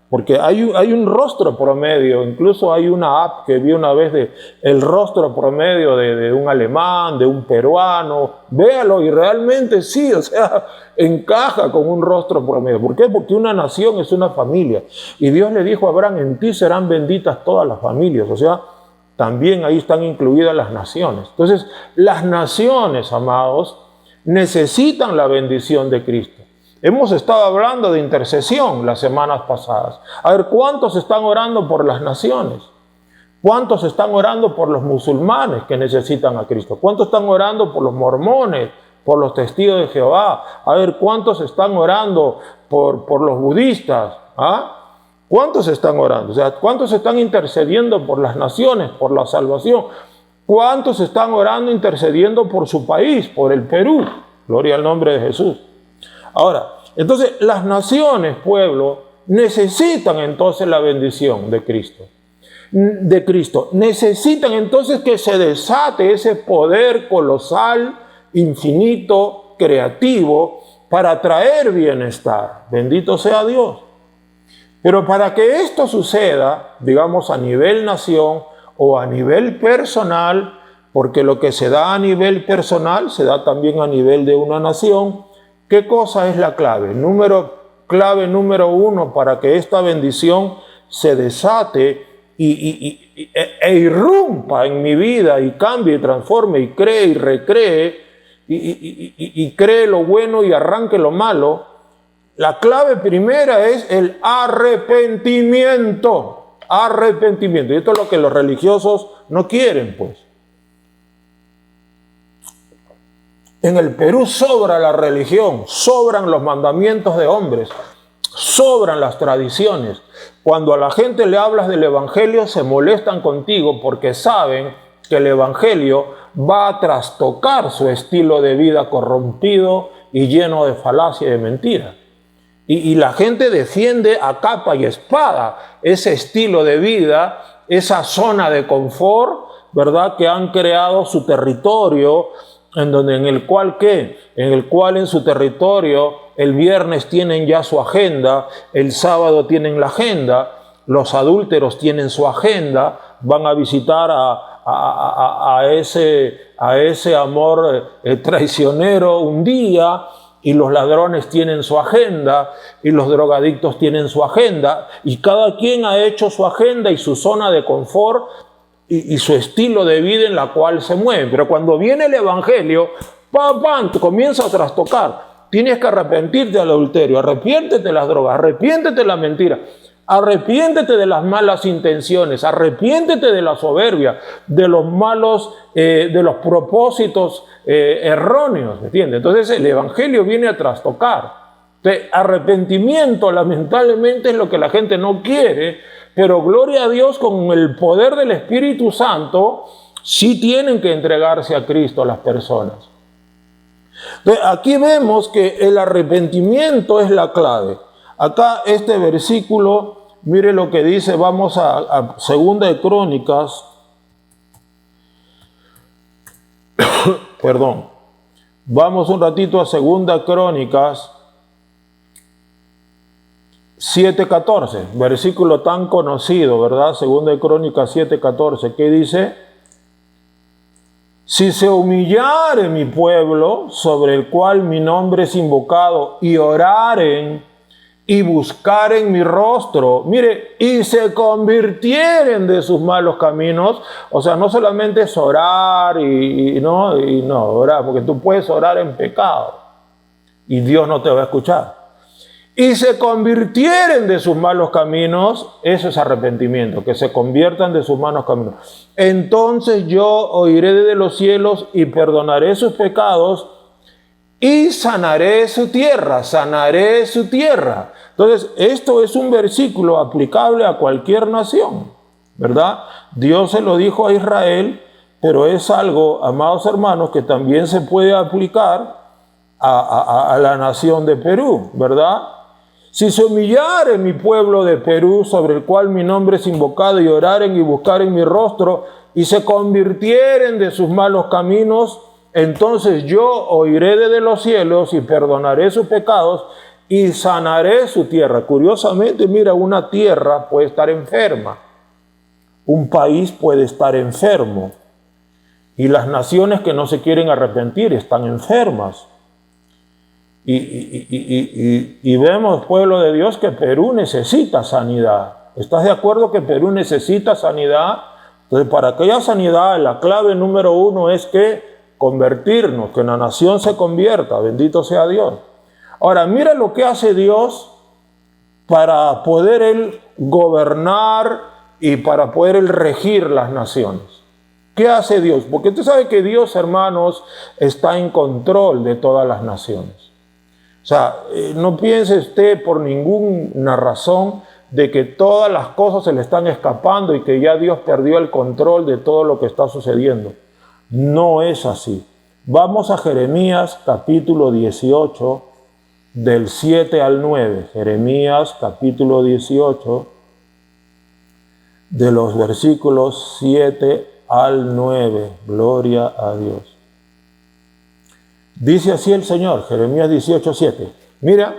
Porque hay un rostro promedio. Incluso hay una app que vi una vez de el rostro promedio de un alemán, de un peruano. Véalo y realmente sí, o sea, encaja con un rostro promedio. ¿Por qué? Porque una nación es una familia. Y Dios le dijo a Abraham: en ti serán benditas todas las familias. O sea, también ahí están incluidas las naciones. Entonces, las naciones, amados, necesitan la bendición de Cristo. Hemos estado hablando de intercesión las semanas pasadas. A ver, ¿cuántos están orando por las naciones? ¿Cuántos están orando por los musulmanes que necesitan a Cristo? ¿Cuántos están orando por los mormones, por los testigos de Jehová? A ver, ¿cuántos están orando por los budistas? ¿Ah? ¿Cuántos están orando? O sea, ¿cuántos están intercediendo por las naciones, por la salvación? ¿Cuántos están orando, intercediendo por su país, por el Perú? Gloria al nombre de Jesús. Ahora, entonces las naciones, pueblo, necesitan entonces la bendición de Cristo. Necesitan entonces que se desate ese poder colosal, infinito, creativo, para traer bienestar. Bendito sea Dios. Pero para que esto suceda, digamos a nivel nación o a nivel personal, porque lo que se da a nivel personal se da también a nivel de una nación, ¿qué cosa es la clave? Clave número 1 para que esta bendición se desate e irrumpa en mi vida y cambie y transforme y cree y recree y cree lo bueno y arranque lo malo. La clave primera es el arrepentimiento. Arrepentimiento. Y esto es lo que los religiosos no quieren, pues. En el Perú sobra la religión, sobran los mandamientos de hombres, sobran las tradiciones. Cuando a la gente le hablas del evangelio, se molestan contigo porque saben que el evangelio va a trastocar su estilo de vida corrompido y lleno de falacia y de mentira. Y la gente defiende a capa y espada ese estilo de vida, esa zona de confort, ¿verdad? Que han creado su territorio, en el cual en su territorio el viernes tienen ya su agenda, el sábado tienen la agenda, los adúlteros tienen su agenda, van a visitar a ese amor traicionero un día, y los ladrones tienen su agenda, y los drogadictos tienen su agenda, y cada quien ha hecho su agenda y su zona de confort y su estilo de vida en la cual se mueven. Pero cuando viene el evangelio, te comienza a trastocar. Tienes que arrepentirte del adulterio, arrepiéntete de las drogas, arrepiéntete de la mentira, arrepiéntete de las malas intenciones, arrepiéntete de la soberbia, de los malos, de los propósitos erróneos, ¿me entiendes? Entonces el evangelio viene a trastocar. Entonces, arrepentimiento lamentablemente es lo que la gente no quiere, pero gloria a Dios, con el poder del Espíritu Santo sí tienen que entregarse a Cristo las personas. Entonces, aquí vemos que el arrepentimiento es la clave. Acá este versículo, mire lo que dice, vamos a Segunda de Crónicas, perdón, vamos un ratito a Segunda Crónicas 7:14, versículo tan conocido, ¿verdad? Segunda de Crónicas 7:14, ¿qué dice? Si se humillare mi pueblo, sobre el cual mi nombre es invocado, y oraren y buscaren mi rostro, mire, y se convirtieren de sus malos caminos. O sea, no solamente es orar orar, porque tú puedes orar en pecado y Dios no te va a escuchar. Y se convirtieren de sus malos caminos, eso es arrepentimiento, que se conviertan de sus malos caminos. Entonces yo oiré desde los cielos y perdonaré sus pecados y sanaré su tierra, sanaré su tierra. Entonces, esto es un versículo aplicable a cualquier nación, ¿verdad? Dios se lo dijo a Israel, pero es algo, amados hermanos, que también se puede aplicar a la nación de Perú, ¿verdad? Si se humillare mi pueblo de Perú, sobre el cual mi nombre es invocado, y oraren y buscaren mi rostro, y se convirtieren de sus malos caminos, entonces yo oiré desde los cielos y perdonaré sus pecados y sanaré su tierra. Curiosamente, mira, una tierra puede estar enferma, un país puede estar enfermo, y las naciones que no se quieren arrepentir están enfermas. Y vemos, pueblo de Dios, que Perú necesita sanidad. ¿Estás de acuerdo que Perú necesita sanidad? Entonces, para aquella sanidad, la clave número uno es que convertirnos, que la nación se convierta. Bendito sea Dios. Ahora, mira lo que hace Dios para poder Él gobernar y para poder Él regir las naciones. ¿Qué hace Dios? Porque tú sabes que Dios, hermanos, está en control de todas las naciones. O sea, no piense usted por ninguna razón de que todas las cosas se le están escapando y que ya Dios perdió el control de todo lo que está sucediendo. No es así. Vamos a Jeremías capítulo 18, del 7 al 9. Jeremías capítulo 18, de los versículos 7 al 9. Gloria a Dios. Dice así el Señor, Jeremías 18, 7. Mira,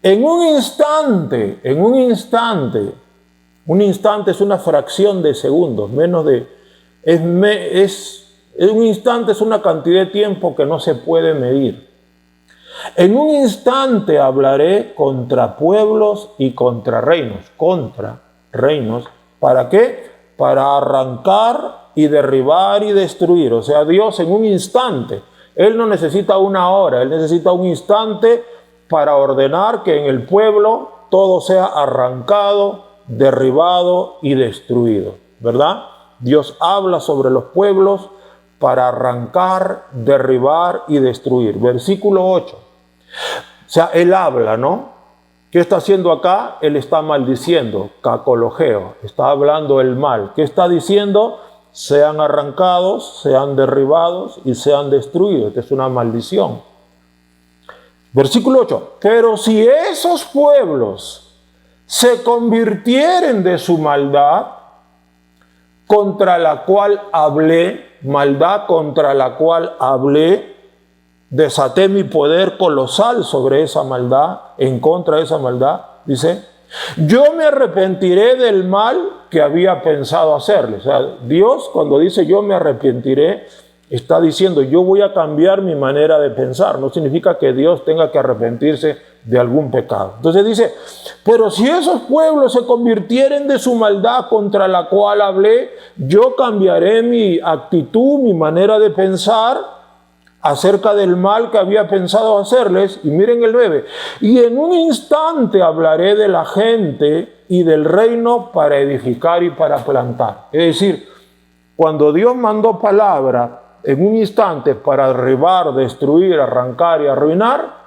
un instante es una fracción de segundos, un instante es una cantidad de tiempo que no se puede medir. En un instante hablaré contra pueblos y contra reinos. ¿Para qué? Para arrancar y derribar y destruir. O sea, Dios en un instante. Él no necesita una hora, Él necesita un instante para ordenar que en el pueblo todo sea arrancado, derribado y destruido, ¿verdad? Dios habla sobre los pueblos para arrancar, derribar y destruir. Versículo 8. O sea, Él habla, ¿no? ¿Qué está haciendo acá? Él está maldiciendo, cacologeo, está hablando el mal. ¿Qué está diciendo? Sean arrancados, sean derribados y sean destruidos. Esta es una maldición. Versículo 8. Pero si esos pueblos se convirtieren de su maldad, contra la cual hablé, desaté mi poder colosal sobre esa maldad, en contra de esa maldad, dice, yo me arrepentiré del mal que había pensado hacerle. O sea, Dios cuando dice yo me arrepentiré, está diciendo yo voy a cambiar mi manera de pensar. No significa que Dios tenga que arrepentirse de algún pecado. Entonces dice, pero si esos pueblos se convirtieren de su maldad contra la cual hablé, yo cambiaré mi actitud, mi manera de pensar acerca del mal que había pensado hacerles. Y miren el 9, y en un instante hablaré de la gente y del reino para edificar y para plantar. Es decir, cuando Dios mandó palabra en un instante para derribar, destruir, arrancar y arruinar,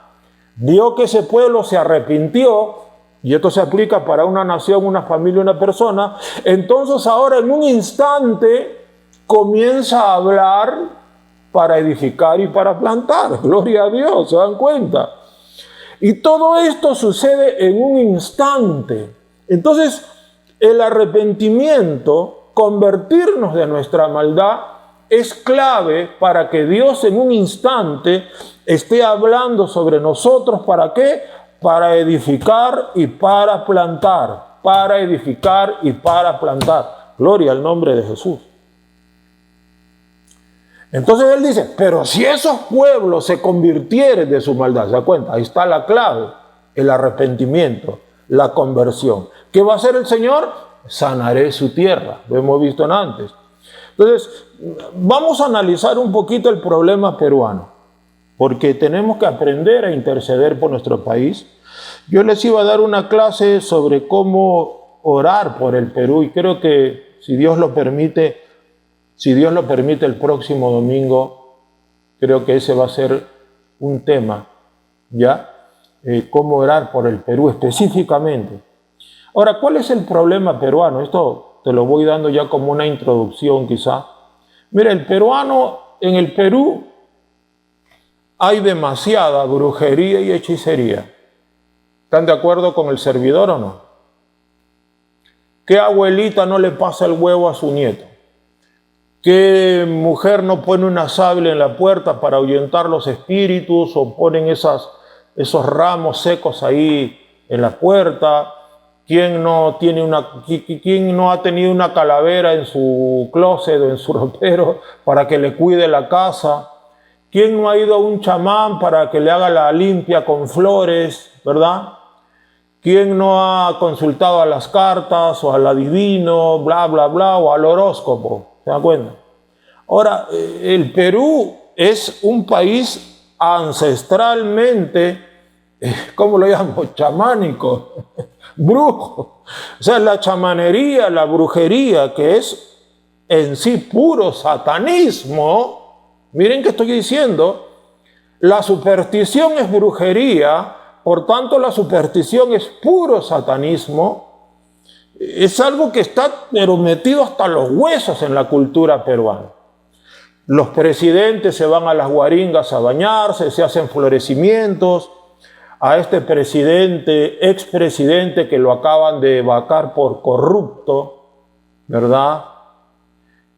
vio que ese pueblo se arrepintió, y esto se aplica para una nación, una familia, una persona. Entonces ahora en un instante comienza a hablar para edificar y para plantar. Gloria a Dios, ¿se dan cuenta? Y todo esto sucede en un instante. Entonces el arrepentimiento, convertirnos de nuestra maldad, es clave para que Dios en un instante esté hablando sobre nosotros. ¿Para qué? Para edificar y para plantar. Para edificar y para plantar. Gloria al nombre de Jesús. Entonces él dice, pero si esos pueblos se convirtieren de su maldad, ¿se da cuenta? Ahí está la clave, el arrepentimiento, la conversión. ¿Qué va a hacer el Señor? Sanaré su tierra, lo hemos visto antes. Entonces, vamos a analizar un poquito el problema peruano, porque tenemos que aprender a interceder por nuestro país. Yo les iba a dar una clase sobre cómo orar por el Perú, y creo que si Dios lo permite, el próximo domingo, creo que ese va a ser un tema, ¿ya? Cómo orar por el Perú específicamente. Ahora, ¿cuál es el problema peruano? Esto te lo voy dando ya como una introducción quizá. Mira, en el Perú hay demasiada brujería y hechicería. ¿Están de acuerdo con el servidor o no? ¿Qué abuelita no le pasa el huevo a su nieto? ¿Qué mujer no pone una sábila en la puerta para ahuyentar los espíritus o ponen esos ramos secos ahí en la puerta? ¿Quién no ha tenido una calavera en su closet o en su ropero para que le cuide la casa? ¿Quién no ha ido a un chamán para que le haga la limpia con flores, verdad? ¿Quién no ha consultado a las cartas o al adivino, bla, bla, bla, o al horóscopo? ¿Se dan cuenta? Ahora, el Perú es un país ancestralmente, ¿cómo lo llamo? Chamánico, brujo. O sea, la chamanería, la brujería, que es en sí puro satanismo. Miren que estoy diciendo, la superstición es brujería, por tanto la superstición es puro satanismo. Es algo que está pero metido hasta los huesos en la cultura peruana. Los presidentes se van a las guaringas a bañarse, se hacen florecimientos. A este presidente, expresidente que lo acaban de vacar por corrupto, ¿verdad?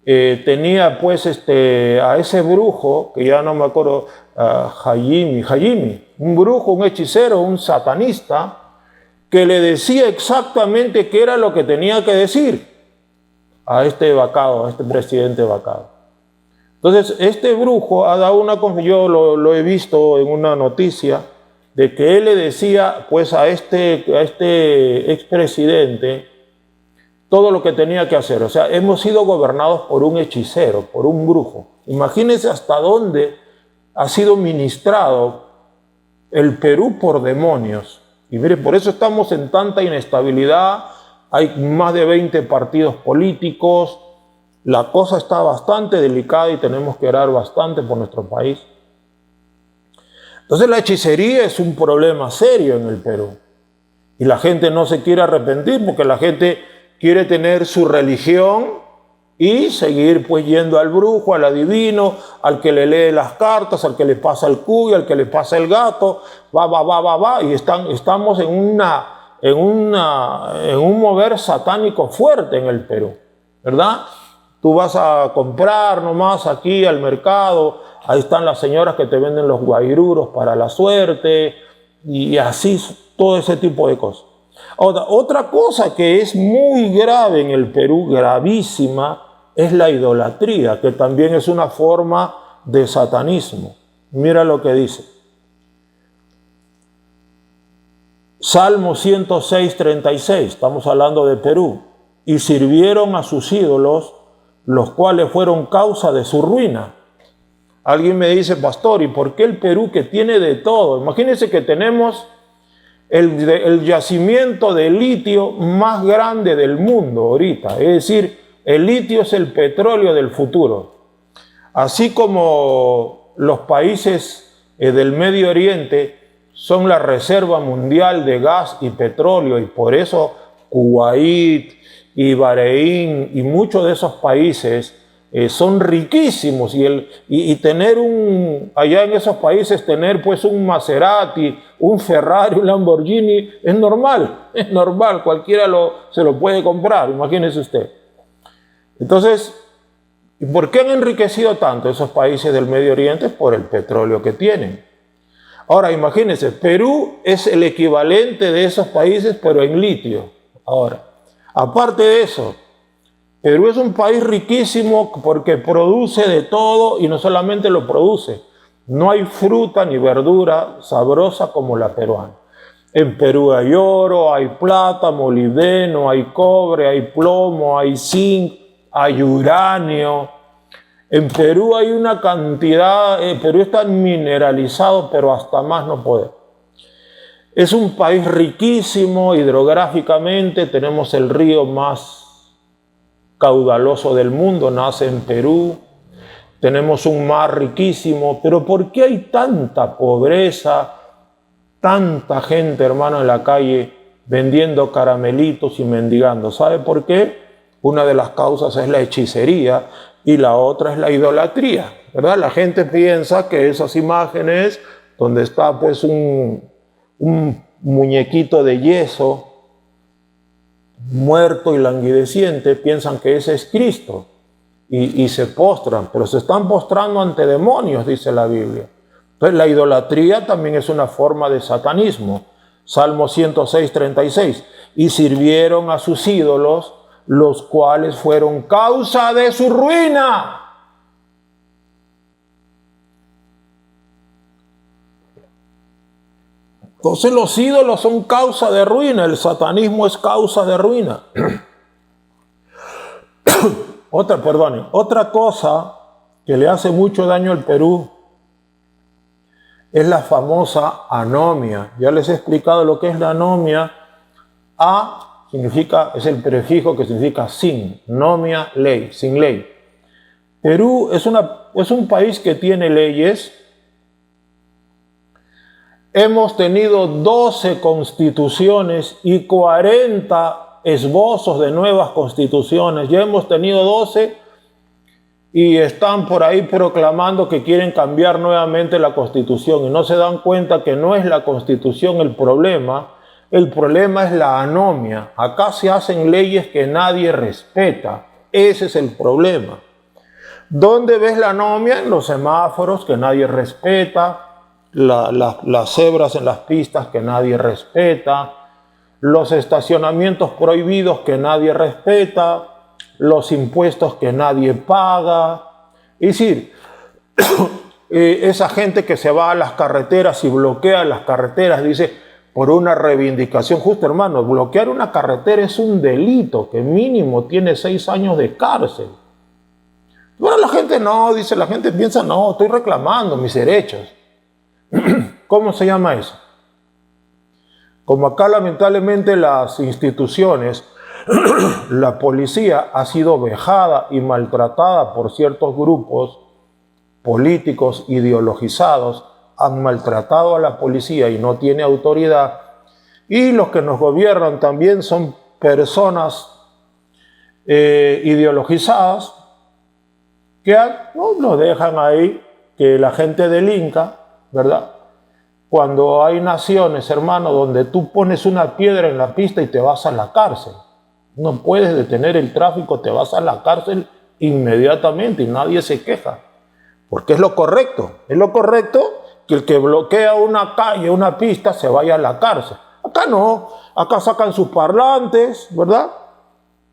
Tenía pues a ese brujo, que ya no me acuerdo, Hayimi, un brujo, un hechicero, un satanista, que le decía exactamente qué era lo que tenía que decir a este vacado, a este presidente vacado. Entonces, este brujo ha dado yo lo he visto en una noticia, de que él le decía pues a este expresidente todo lo que tenía que hacer. O sea, hemos sido gobernados por un hechicero, por un brujo. Imagínense hasta dónde ha sido ministrado el Perú por demonios. Y mire, por eso estamos en tanta inestabilidad. Hay más de 20 partidos políticos. La cosa está bastante delicada y tenemos que orar bastante por nuestro país. Entonces la hechicería es un problema serio en el Perú. Y la gente no se quiere arrepentir porque la gente quiere tener su religión, y seguir pues yendo al brujo, al adivino, al que le lee las cartas, al que le pasa el cuy, al que le pasa el gato, y estamos en un mover satánico fuerte en el Perú, ¿verdad? Tú vas a comprar nomás aquí al mercado, ahí están las señoras que te venden los guairuros para la suerte, y así todo ese tipo de cosas. Otra cosa que es muy grave en el Perú, gravísima, es la idolatría, que también es una forma de satanismo. Mira lo que dice. Salmo 106, 36, estamos hablando de Perú. Y sirvieron a sus ídolos, los cuales fueron causa de su ruina. Alguien me dice, pastor, ¿y por qué el Perú, que tiene de todo? Imagínense que tenemos el yacimiento de litio más grande del mundo ahorita. Es decir, el litio es el petróleo del futuro. Así como los países del Medio Oriente son la reserva mundial de gas y petróleo, y por eso Kuwait y Bahrein y muchos de esos países son riquísimos, y tener allá en esos países tener pues un Maserati, un Ferrari, un Lamborghini es normal, cualquiera se lo puede comprar, imagínese usted. Entonces, ¿por qué han enriquecido tanto esos países del Medio Oriente? Por el petróleo que tienen. Ahora, imagínense, Perú es el equivalente de esos países, pero en litio. Ahora, aparte de eso, Perú es un país riquísimo porque produce de todo, y no solamente lo produce. No hay fruta ni verdura sabrosa como la peruana. En Perú hay oro, hay plata, molibdeno, hay cobre, hay plomo, hay zinc, hay uranio. En Perú hay una cantidad, Perú está mineralizado, pero hasta más no poder. Es un país riquísimo hidrográficamente, tenemos el río más caudaloso del mundo, nace en Perú, tenemos un mar riquísimo, pero ¿por qué hay tanta pobreza, tanta gente, hermano, en la calle vendiendo caramelitos y mendigando? ¿Sabe por qué? Una de las causas es la hechicería y la otra es la idolatría, ¿verdad? La gente piensa que esas imágenes donde está pues un muñequito de yeso muerto y languideciente, piensan que ese es Cristo y se postran, pero se están postrando ante demonios, dice la Biblia. Entonces la idolatría también es una forma de satanismo. Salmo 106, 36. Y sirvieron a sus ídolos, los cuales fueron causa de su ruina. Entonces los ídolos son causa de ruina, el satanismo es causa de ruina. Otra cosa que le hace mucho daño al Perú es la famosa anomia. Ya les he explicado lo que es la anomia. A es el prefijo que significa sin, nomia, ley, sin ley. Perú es un país que tiene leyes. Hemos tenido 12 constituciones y 40 esbozos de nuevas constituciones. Ya hemos tenido 12 y están por ahí proclamando que quieren cambiar nuevamente la constitución, y no se dan cuenta que no es la constitución el problema es la anomia. Acá se hacen leyes que nadie respeta. Ese es el problema. ¿Dónde ves la anomia? En los semáforos que nadie respeta. Las cebras en las pistas que nadie respeta, los estacionamientos prohibidos que nadie respeta, los impuestos que nadie paga. Es decir, esa gente que se va a las carreteras y bloquea las carreteras, dice, por una reivindicación justa, hermano, bloquear una carretera es un delito que mínimo tiene 6 años de cárcel. Bueno, la gente no, dice, la gente piensa, no, estoy reclamando mis derechos. ¿Cómo se llama eso? Como acá lamentablemente las instituciones, la policía ha sido vejada y maltratada por ciertos grupos políticos ideologizados, han maltratado a la policía y no tiene autoridad, y los que nos gobiernan también son personas ideologizadas que no, lo dejan ahí, que la gente delinca, ¿verdad? Cuando hay naciones, hermano, donde tú pones una piedra en la pista y te vas a la cárcel. No puedes detener el tráfico, te vas a la cárcel inmediatamente y nadie se queja. Porque es lo correcto. Es lo correcto que el que bloquea una calle, una pista, se vaya a la cárcel. Acá no. Acá sacan sus parlantes, ¿verdad?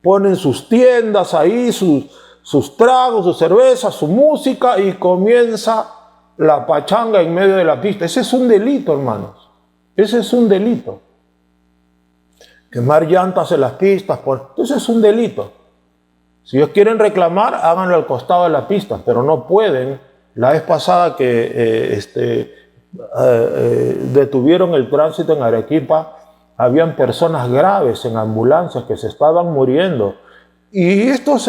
Ponen sus tiendas ahí, sus tragos, sus cervezas, su música y comienza la pachanga en medio de la pista. Ese es un delito, hermanos. Ese es un delito. Quemar llantas en las pistas, ese es un delito. Si ellos quieren reclamar, háganlo al costado de la pista, pero no pueden. La vez pasada que detuvieron el tránsito en Arequipa, habían personas graves en ambulancias que se estaban muriendo. Y estos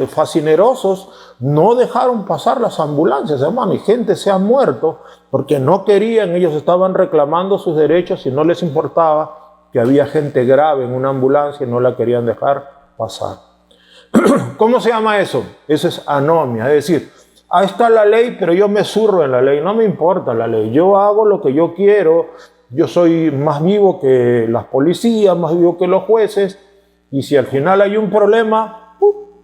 fascinerosos no dejaron pasar las ambulancias, hermano, y gente se ha muerto porque no querían, ellos estaban reclamando sus derechos y no les importaba que había gente grave en una ambulancia y no la querían dejar pasar. ¿Cómo se llama eso? Eso es anomia, es decir, ahí está la ley, pero yo me zurro en la ley, no me importa la ley, yo hago lo que yo quiero, yo soy más vivo que las policías, más vivo que los jueces, y si al final hay un problema,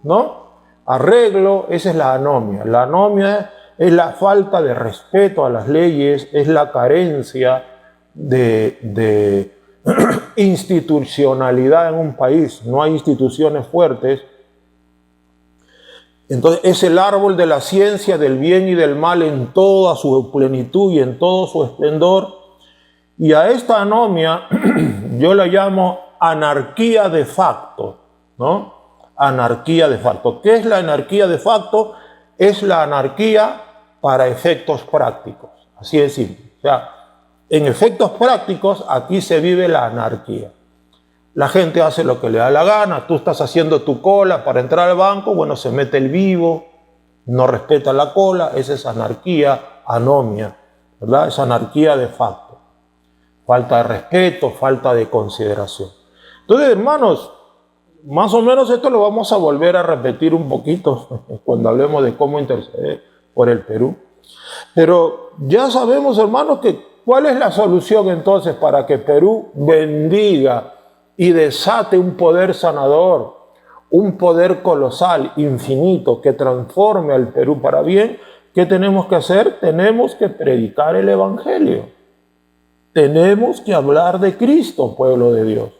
¿no? Arreglo, esa es la anomia. La anomia es la falta de respeto a las leyes, es la carencia de institucionalidad en un país. No hay instituciones fuertes. Entonces es el árbol de la ciencia del bien y del mal en toda su plenitud y en todo su esplendor. Y a esta anomia yo la llamo anarquía de facto, ¿no? Anarquía de facto. ¿Qué es la anarquía de facto? Es la anarquía para efectos prácticos. Así de simple. O sea, en efectos prácticos aquí se vive la anarquía. La gente hace lo que le da la gana. Tú estás haciendo tu cola para entrar al banco, bueno, se mete el vivo, no respeta la cola. Esa es anarquía, anomia, ¿verdad? Es anarquía de facto. Falta de respeto, falta de consideración. Entonces, hermanos, más o menos esto lo vamos a volver a repetir un poquito cuando hablemos de cómo interceder por el Perú. Pero ya sabemos, hermanos, que cuál es la solución entonces para que Perú bendiga y desate un poder sanador, un poder colosal, infinito, que transforme al Perú para bien. ¿Qué tenemos que hacer? Tenemos que predicar el Evangelio. Tenemos que hablar de Cristo, pueblo de Dios.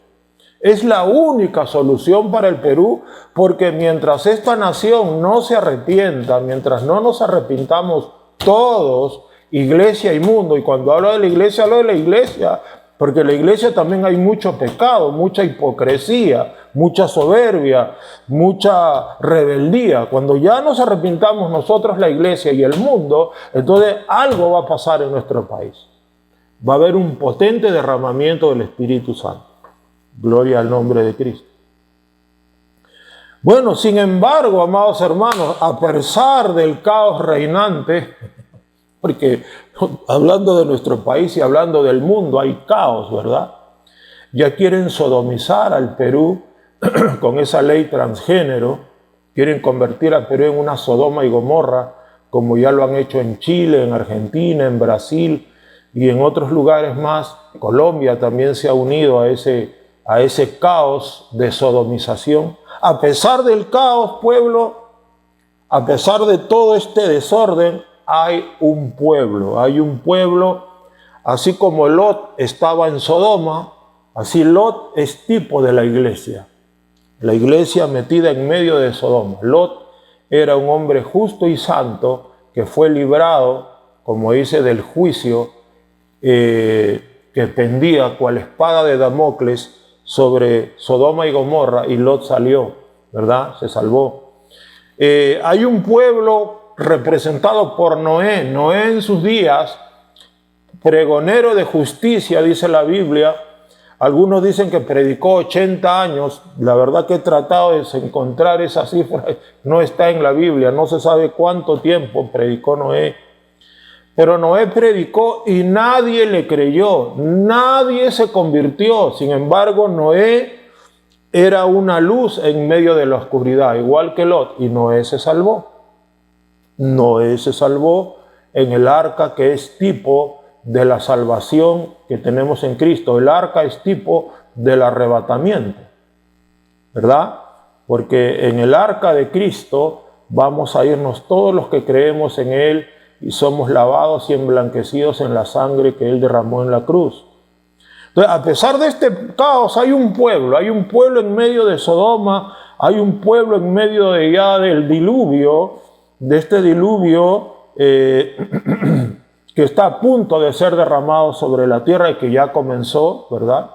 Es la única solución para el Perú, porque mientras esta nación no se arrepienta, mientras no nos arrepintamos todos, iglesia y mundo, y cuando hablo de la iglesia, porque en la iglesia también hay mucho pecado, mucha hipocresía, mucha soberbia, mucha rebeldía. Cuando ya nos arrepintamos nosotros, la iglesia y el mundo, entonces algo va a pasar en nuestro país. Va a haber un potente derramamiento del Espíritu Santo. Gloria al nombre de Cristo. Bueno, sin embargo, amados hermanos, a pesar del caos reinante, porque hablando de nuestro país y hablando del mundo hay caos, ¿verdad? Ya quieren sodomizar al Perú con esa ley transgénero, quieren convertir a Perú en una Sodoma y Gomorra, como ya lo han hecho en Chile, en Argentina, en Brasil y en otros lugares más. Colombia también se ha unido a ese caos de sodomización. A pesar del caos, pueblo, a pesar de todo este desorden, hay un pueblo, así como Lot estaba en Sodoma, así Lot es tipo de la iglesia metida en medio de Sodoma. Lot era un hombre justo y santo que fue librado, como dice, del juicio que pendía cual espada de Damocles sobre Sodoma y Gomorra, y Lot salió, ¿verdad? Se salvó. Hay un pueblo representado por Noé. Noé en sus días, pregonero de justicia, dice la Biblia. Algunos dicen que predicó 80 años. La verdad que he tratado de encontrar esa cifra. No está en la Biblia. No se sabe cuánto tiempo predicó Noé. Pero Noé predicó y nadie le creyó. Nadie se convirtió. Sin embargo, Noé era una luz en medio de la oscuridad, igual que Lot, y Noé se salvó. Noé se salvó en el arca, que es tipo de la salvación que tenemos en Cristo. El arca es tipo del arrebatamiento, ¿verdad? Porque en el arca de Cristo vamos a irnos todos los que creemos en Él y somos lavados y emblanquecidos en la sangre que Él derramó en la cruz. Entonces, a pesar de este caos, hay un pueblo en medio de Sodoma, hay un pueblo en medio de ya del diluvio, de este diluvio que está a punto de ser derramado sobre la tierra y que ya comenzó, ¿verdad?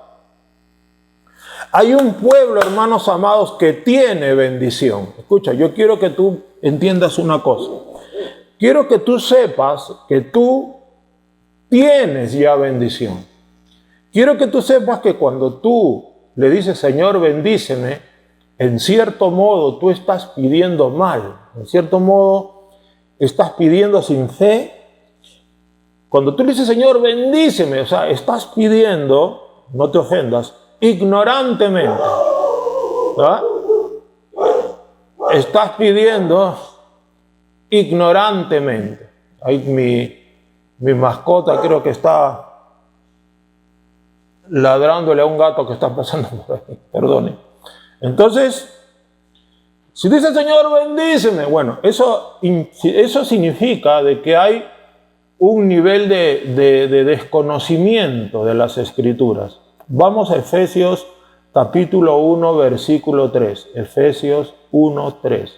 Hay un pueblo, hermanos amados, que tiene bendición. Escucha, yo quiero que tú entiendas una cosa. Quiero que tú sepas que tú tienes ya bendición. Quiero que tú sepas que cuando tú le dices, Señor, bendíceme, en cierto modo tú estás pidiendo mal. En cierto modo estás pidiendo sin fe. Cuando tú le dices, Señor, bendíceme, o sea, estás pidiendo, no te ofendas, ignorantemente, ¿verdad? Estás pidiendo ignorantemente. Ahí mi mascota creo que está ladrándole a un gato que está pasando por ahí, perdone. Entonces, si dice Señor, bendíceme, bueno, eso significa de que hay un nivel de desconocimiento de las Escrituras. Vamos a Efesios capítulo 1, versículo 3. Efesios 1, 3.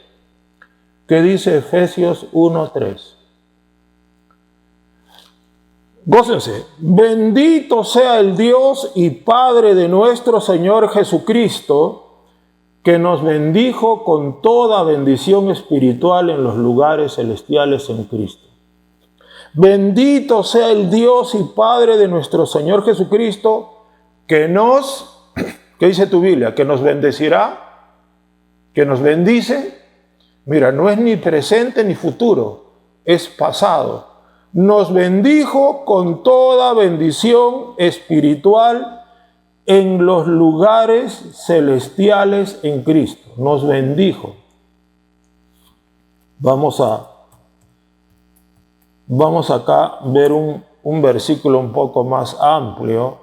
¿Qué dice Efesios 1, 3? Gócense. Bendito sea el Dios y Padre de nuestro Señor Jesucristo, que nos bendijo con toda bendición espiritual en los lugares celestiales en Cristo. Bendito sea el Dios y Padre de nuestro Señor Jesucristo, que nos, ¿qué dice tu Biblia? Que nos bendecirá, que nos bendice. Mira, no es ni presente ni futuro, es pasado. Nos bendijo con toda bendición espiritual en los lugares celestiales en Cristo. Nos bendijo. Vamos acá a ver un versículo un poco más amplio.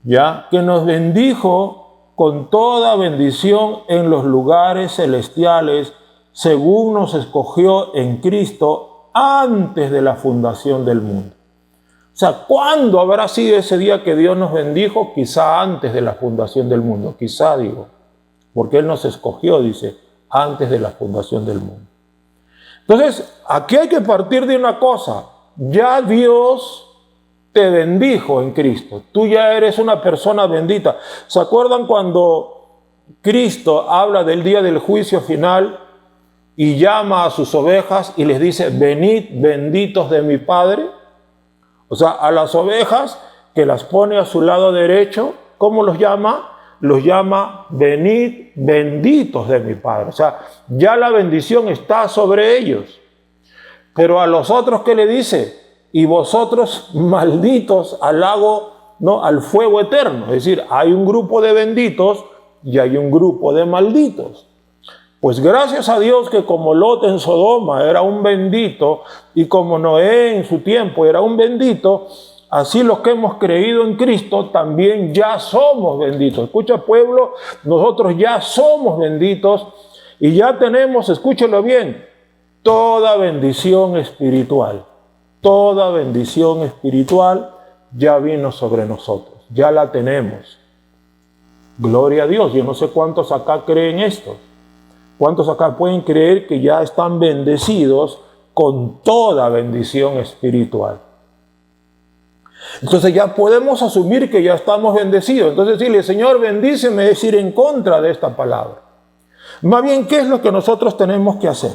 Ya, que nos bendijo con toda bendición en los lugares celestiales, según nos escogió en Cristo antes de la fundación del mundo. O sea, ¿cuándo habrá sido ese día que Dios nos bendijo? Quizá antes de la fundación del mundo, quizá digo, porque Él nos escogió, dice, antes de la fundación del mundo. Entonces, aquí hay que partir de una cosa, ya Dios te bendijo en Cristo. Tú ya eres una persona bendita. ¿Se acuerdan cuando Cristo habla del día del juicio final y llama a sus ovejas y les dice, venid benditos de mi Padre? O sea, a las ovejas que las pone a su lado derecho, ¿cómo los llama? Los llama, venid benditos de mi Padre. O sea, ya la bendición está sobre ellos. Pero a los otros, ¿qué le dice? Y vosotros malditos al lago, ¿no? Al fuego eterno. Es decir, hay un grupo de benditos y hay un grupo de malditos. Pues gracias a Dios que como Lot en Sodoma era un bendito y como Noé en su tiempo era un bendito, así los que hemos creído en Cristo también ya somos benditos. Escucha, pueblo, nosotros ya somos benditos y ya tenemos, escúchelo bien, toda bendición espiritual. Toda bendición espiritual ya vino sobre nosotros, ya la tenemos. Gloria a Dios. Yo no sé cuántos acá creen esto. ¿Cuántos acá pueden creer que ya están bendecidos con toda bendición espiritual? Entonces ya podemos asumir que ya estamos bendecidos. Entonces decirle, Señor, bendíceme, es ir en contra de esta palabra. Más bien, ¿qué es lo que nosotros tenemos que hacer?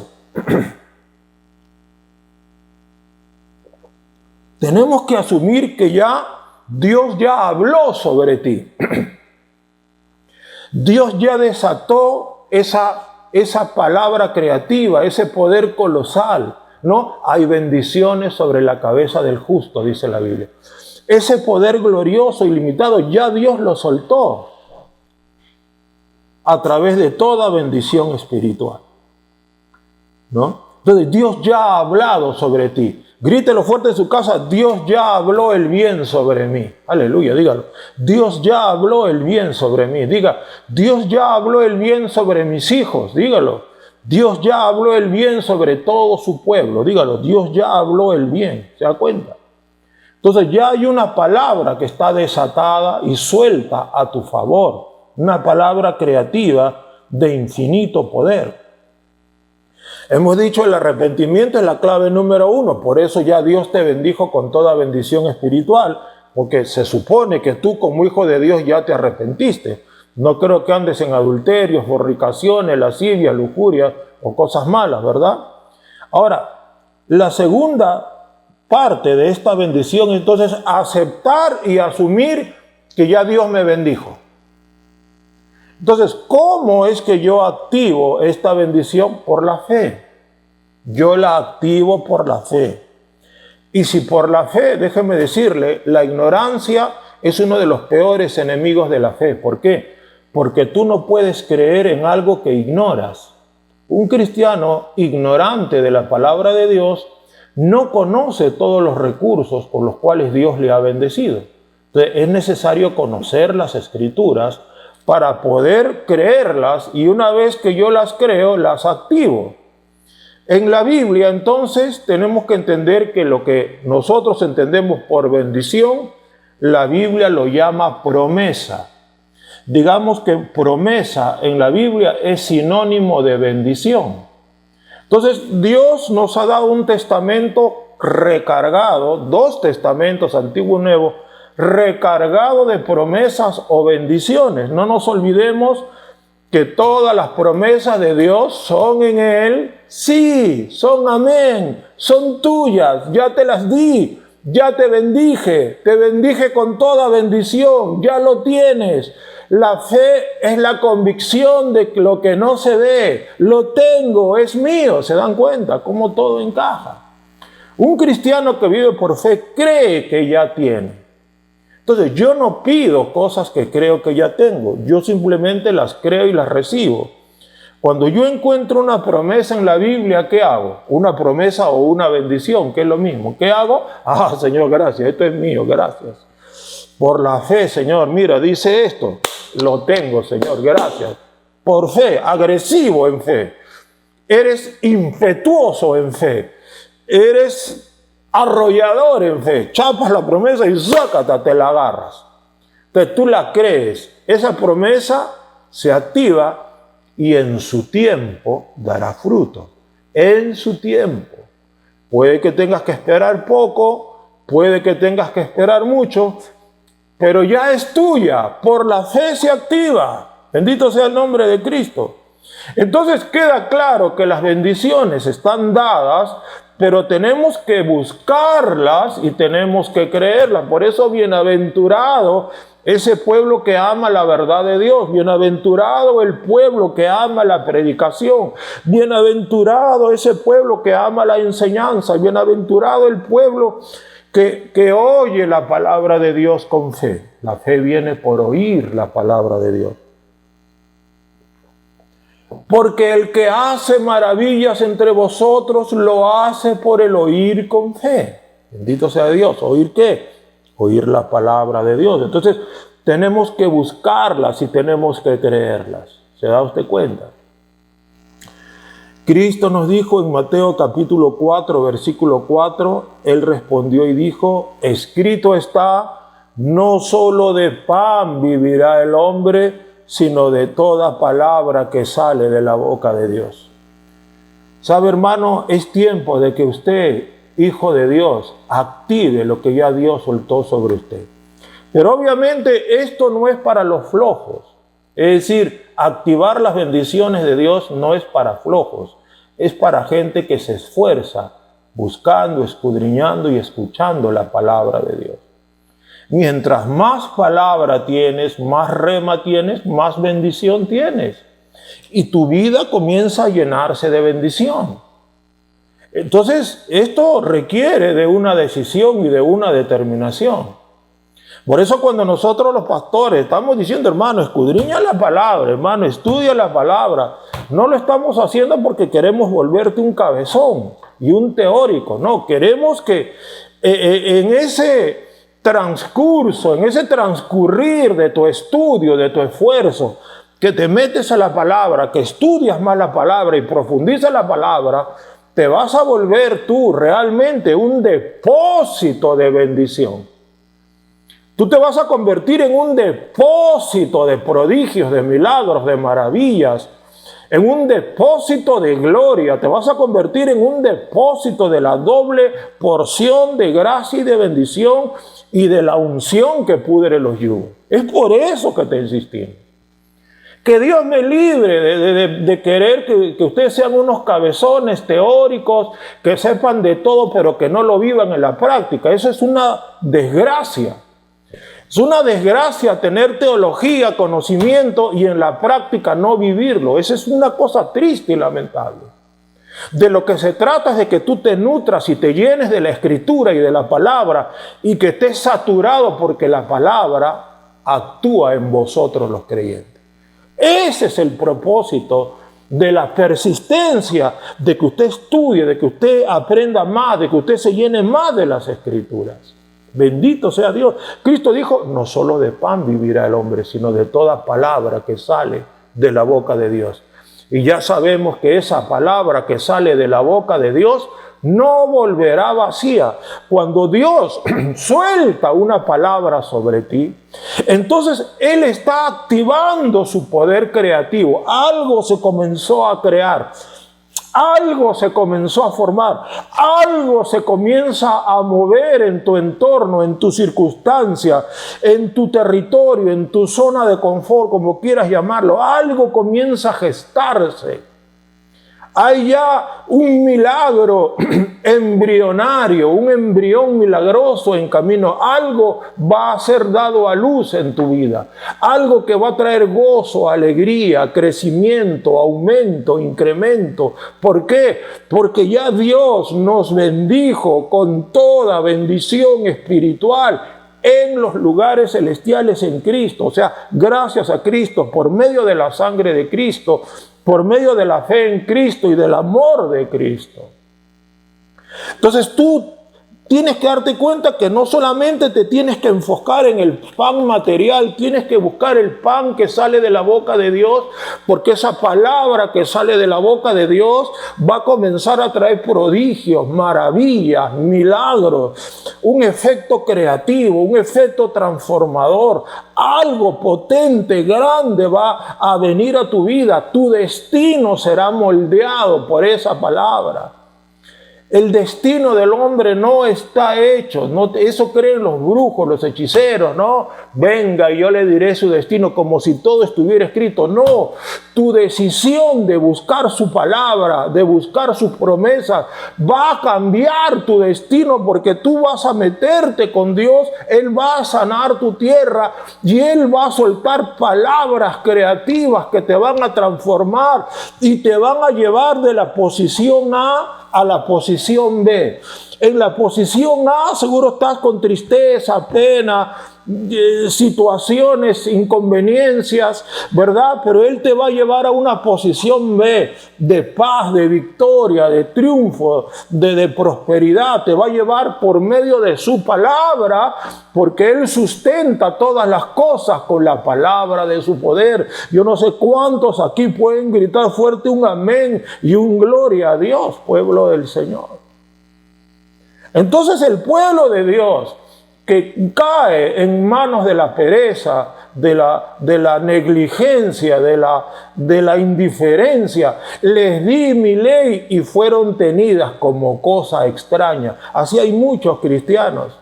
Tenemos que asumir que ya Dios ya habló sobre ti. Dios ya desató esa palabra creativa, ese poder colosal, ¿no? Hay bendiciones sobre la cabeza del justo, dice la Biblia. ese poder glorioso, ilimitado, ya Dios lo soltó a través de toda bendición espiritual, ¿no? Entonces Dios ya ha hablado sobre ti. Grítelo fuerte en su casa: Dios ya habló el bien sobre mí. Aleluya, dígalo. Dios ya habló el bien sobre mí. Diga: Dios ya habló el bien sobre mis hijos. Dígalo. Dios ya habló el bien sobre todo su pueblo. Dígalo: Dios ya habló el bien. ¿Se da cuenta? Entonces ya hay una palabra que está desatada y suelta a tu favor. Una palabra creativa de infinito poder. Hemos dicho, el arrepentimiento es la clave número 1. Por eso ya Dios te bendijo con toda bendición espiritual, porque se supone que tú como hijo de Dios ya te arrepentiste. No creo que andes en adulterios, fornicaciones, lascivia, lujuria o cosas malas, ¿verdad? Ahora, la segunda parte de esta bendición, entonces, aceptar y asumir que ya Dios me bendijo. Entonces, ¿cómo es que yo activo esta bendición? Por la fe. Yo la activo por la fe. Y si por la fe, déjeme decirle, la ignorancia es uno de los peores enemigos de la fe. ¿Por qué? Porque tú no puedes creer en algo que ignoras. Un cristiano ignorante de la palabra de Dios no conoce todos los recursos por los cuales Dios le ha bendecido. Entonces, es necesario conocer las Escrituras para poder creerlas, y una vez que yo las creo, las activo. En la Biblia, entonces, tenemos que entender que lo que nosotros entendemos por bendición, la Biblia lo llama promesa. Digamos que promesa en la Biblia es sinónimo de bendición. Entonces, Dios nos ha dado un testamento recargado, 2 testamentos, Antiguo y Nuevo, recargado de promesas o bendiciones. No nos olvidemos que todas las promesas de Dios son en Él, sí, son amén, son tuyas, ya te las di, ya te bendije con toda bendición, ya lo tienes. La fe es la convicción de lo que no se ve, lo tengo, es mío. ¿Se dan cuenta cómo todo encaja? Un cristiano que vive por fe cree que ya tiene. Entonces, yo no pido cosas que creo que ya tengo. Yo simplemente las creo y las recibo. Cuando yo encuentro una promesa en la Biblia, ¿qué hago? Una promesa o una bendición, que es lo mismo. ¿Qué hago? Ah, Señor, gracias. Esto es mío, gracias. Por la fe, Señor, mira, dice esto. Lo tengo, Señor, gracias. Por fe, agresivo en fe. Eres impetuoso en fe. Eres arrollador en fe, chapas la promesa y sácate, te la agarras. Entonces tú la crees, esa promesa se activa y en su tiempo dará fruto. En su tiempo. Puede que tengas que esperar poco, puede que tengas que esperar mucho, pero ya es tuya, por la fe se activa. Bendito sea el nombre de Cristo. Entonces queda claro que las bendiciones están dadas, pero tenemos que buscarlas y tenemos que creerlas. Por eso, bienaventurado ese pueblo que ama la verdad de Dios. Bienaventurado el pueblo que ama la predicación. Bienaventurado ese pueblo que ama la enseñanza. Bienaventurado el pueblo que oye la palabra de Dios con fe. La fe viene por oír la palabra de Dios. Porque el que hace maravillas entre vosotros lo hace por el oír con fe. Bendito sea Dios. ¿Oír qué? Oír la palabra de Dios. Entonces tenemos que buscarlas y tenemos que creerlas. ¿Se da usted cuenta? Cristo nos dijo en Mateo capítulo 4, versículo 4, Él respondió y dijo: escrito está, no solo de pan vivirá el hombre, sino de toda palabra que sale de la boca de Dios. ¿Sabe, hermano? Es tiempo de que usted, hijo de Dios, active lo que ya Dios soltó sobre usted. Pero obviamente esto no es para los flojos. Es decir, activar las bendiciones de Dios no es para flojos. Es para gente que se esfuerza buscando, escudriñando y escuchando la palabra de Dios. Mientras más palabra tienes, más rema tienes, más bendición tienes. Y tu vida comienza a llenarse de bendición. Entonces, esto requiere de una decisión y de una determinación. Por eso cuando nosotros los pastores estamos diciendo, hermano, escudriña la palabra, hermano, estudia la palabra, no lo estamos haciendo porque queremos volverte un cabezón y un teórico, no, queremos que en ese transcurso, en ese transcurrir de tu estudio, de tu esfuerzo, que te metes a la palabra, que estudias más la palabra y profundizas la palabra, te vas a volver tú realmente un depósito de bendición. Tú te vas a convertir en un depósito de prodigios, de milagros, de maravillas, en un depósito de gloria. Te vas a convertir en un depósito de la doble porción de gracia y de bendición y de la unción que pudre los yugos. Es por eso que te insistimos. Que Dios me libre de querer que ustedes sean unos cabezones teóricos, que sepan de todo, pero que no lo vivan en la práctica. Eso es una desgracia. Es una desgracia tener teología, conocimiento y en la práctica no vivirlo. Esa es una cosa triste y lamentable. De lo que se trata es de que tú te nutras y te llenes de la Escritura y de la palabra y que estés saturado porque la palabra actúa en vosotros los creyentes. Ese es el propósito de la persistencia, de que usted estudie, de que usted aprenda más, de que usted se llene más de las Escrituras. Bendito sea Dios. Cristo dijo, no solo de pan vivirá el hombre, sino de toda palabra que sale de la boca de Dios. Y ya sabemos que esa palabra que sale de la boca de Dios no volverá vacía. Cuando Dios suelta una palabra sobre ti, entonces Él está activando su poder creativo. Algo se comenzó a crear. Algo se comenzó a formar, algo se comienza a mover en tu entorno, en tu circunstancia, en tu territorio, en tu zona de confort, como quieras llamarlo. Algo comienza a gestarse. Hay ya un milagro embrionario, un embrión milagroso en camino. Algo va a ser dado a luz en tu vida. Algo que va a traer gozo, alegría, crecimiento, aumento, incremento. ¿Por qué? Porque ya Dios nos bendijo con toda bendición espiritual en los lugares celestiales en Cristo. O sea, gracias a Cristo, por medio de la sangre de Cristo, por medio de la fe en Cristo y del amor de Cristo. Entonces tú tienes que darte cuenta que no solamente te tienes que enfocar en el pan material, tienes que buscar el pan que sale de la boca de Dios, porque esa palabra que sale de la boca de Dios va a comenzar a traer prodigios, maravillas, milagros, un efecto creativo, un efecto transformador. Algo potente, grande va a venir a tu vida. Tu destino será moldeado por esa palabra. El destino del hombre no está hecho. No, eso creen los brujos, los hechiceros, ¿no? Venga y yo le diré su destino como si todo estuviera escrito. No, tu decisión de buscar su palabra, de buscar sus promesas, va a cambiar tu destino porque tú vas a meterte con Dios. Él va a sanar tu tierra y Él va a soltar palabras creativas que te van a transformar y te van a llevar de la posición A la posición B. En la posición A seguro estás con tristeza, pena, situaciones, inconveniencias, ¿verdad? Pero Él te va a llevar a una posición B de paz, de victoria, de triunfo, de prosperidad. Te va a llevar por medio de su palabra, porque Él sustenta todas las cosas con la palabra de su poder. Yo no sé cuántos aquí pueden gritar fuerte un amén y un gloria a Dios, pueblo del Señor. Entonces el pueblo de Dios que cae en manos de la pereza, de la negligencia, de la indiferencia, les di mi ley y fueron tenidas como cosa extraña. Así hay muchos cristianos.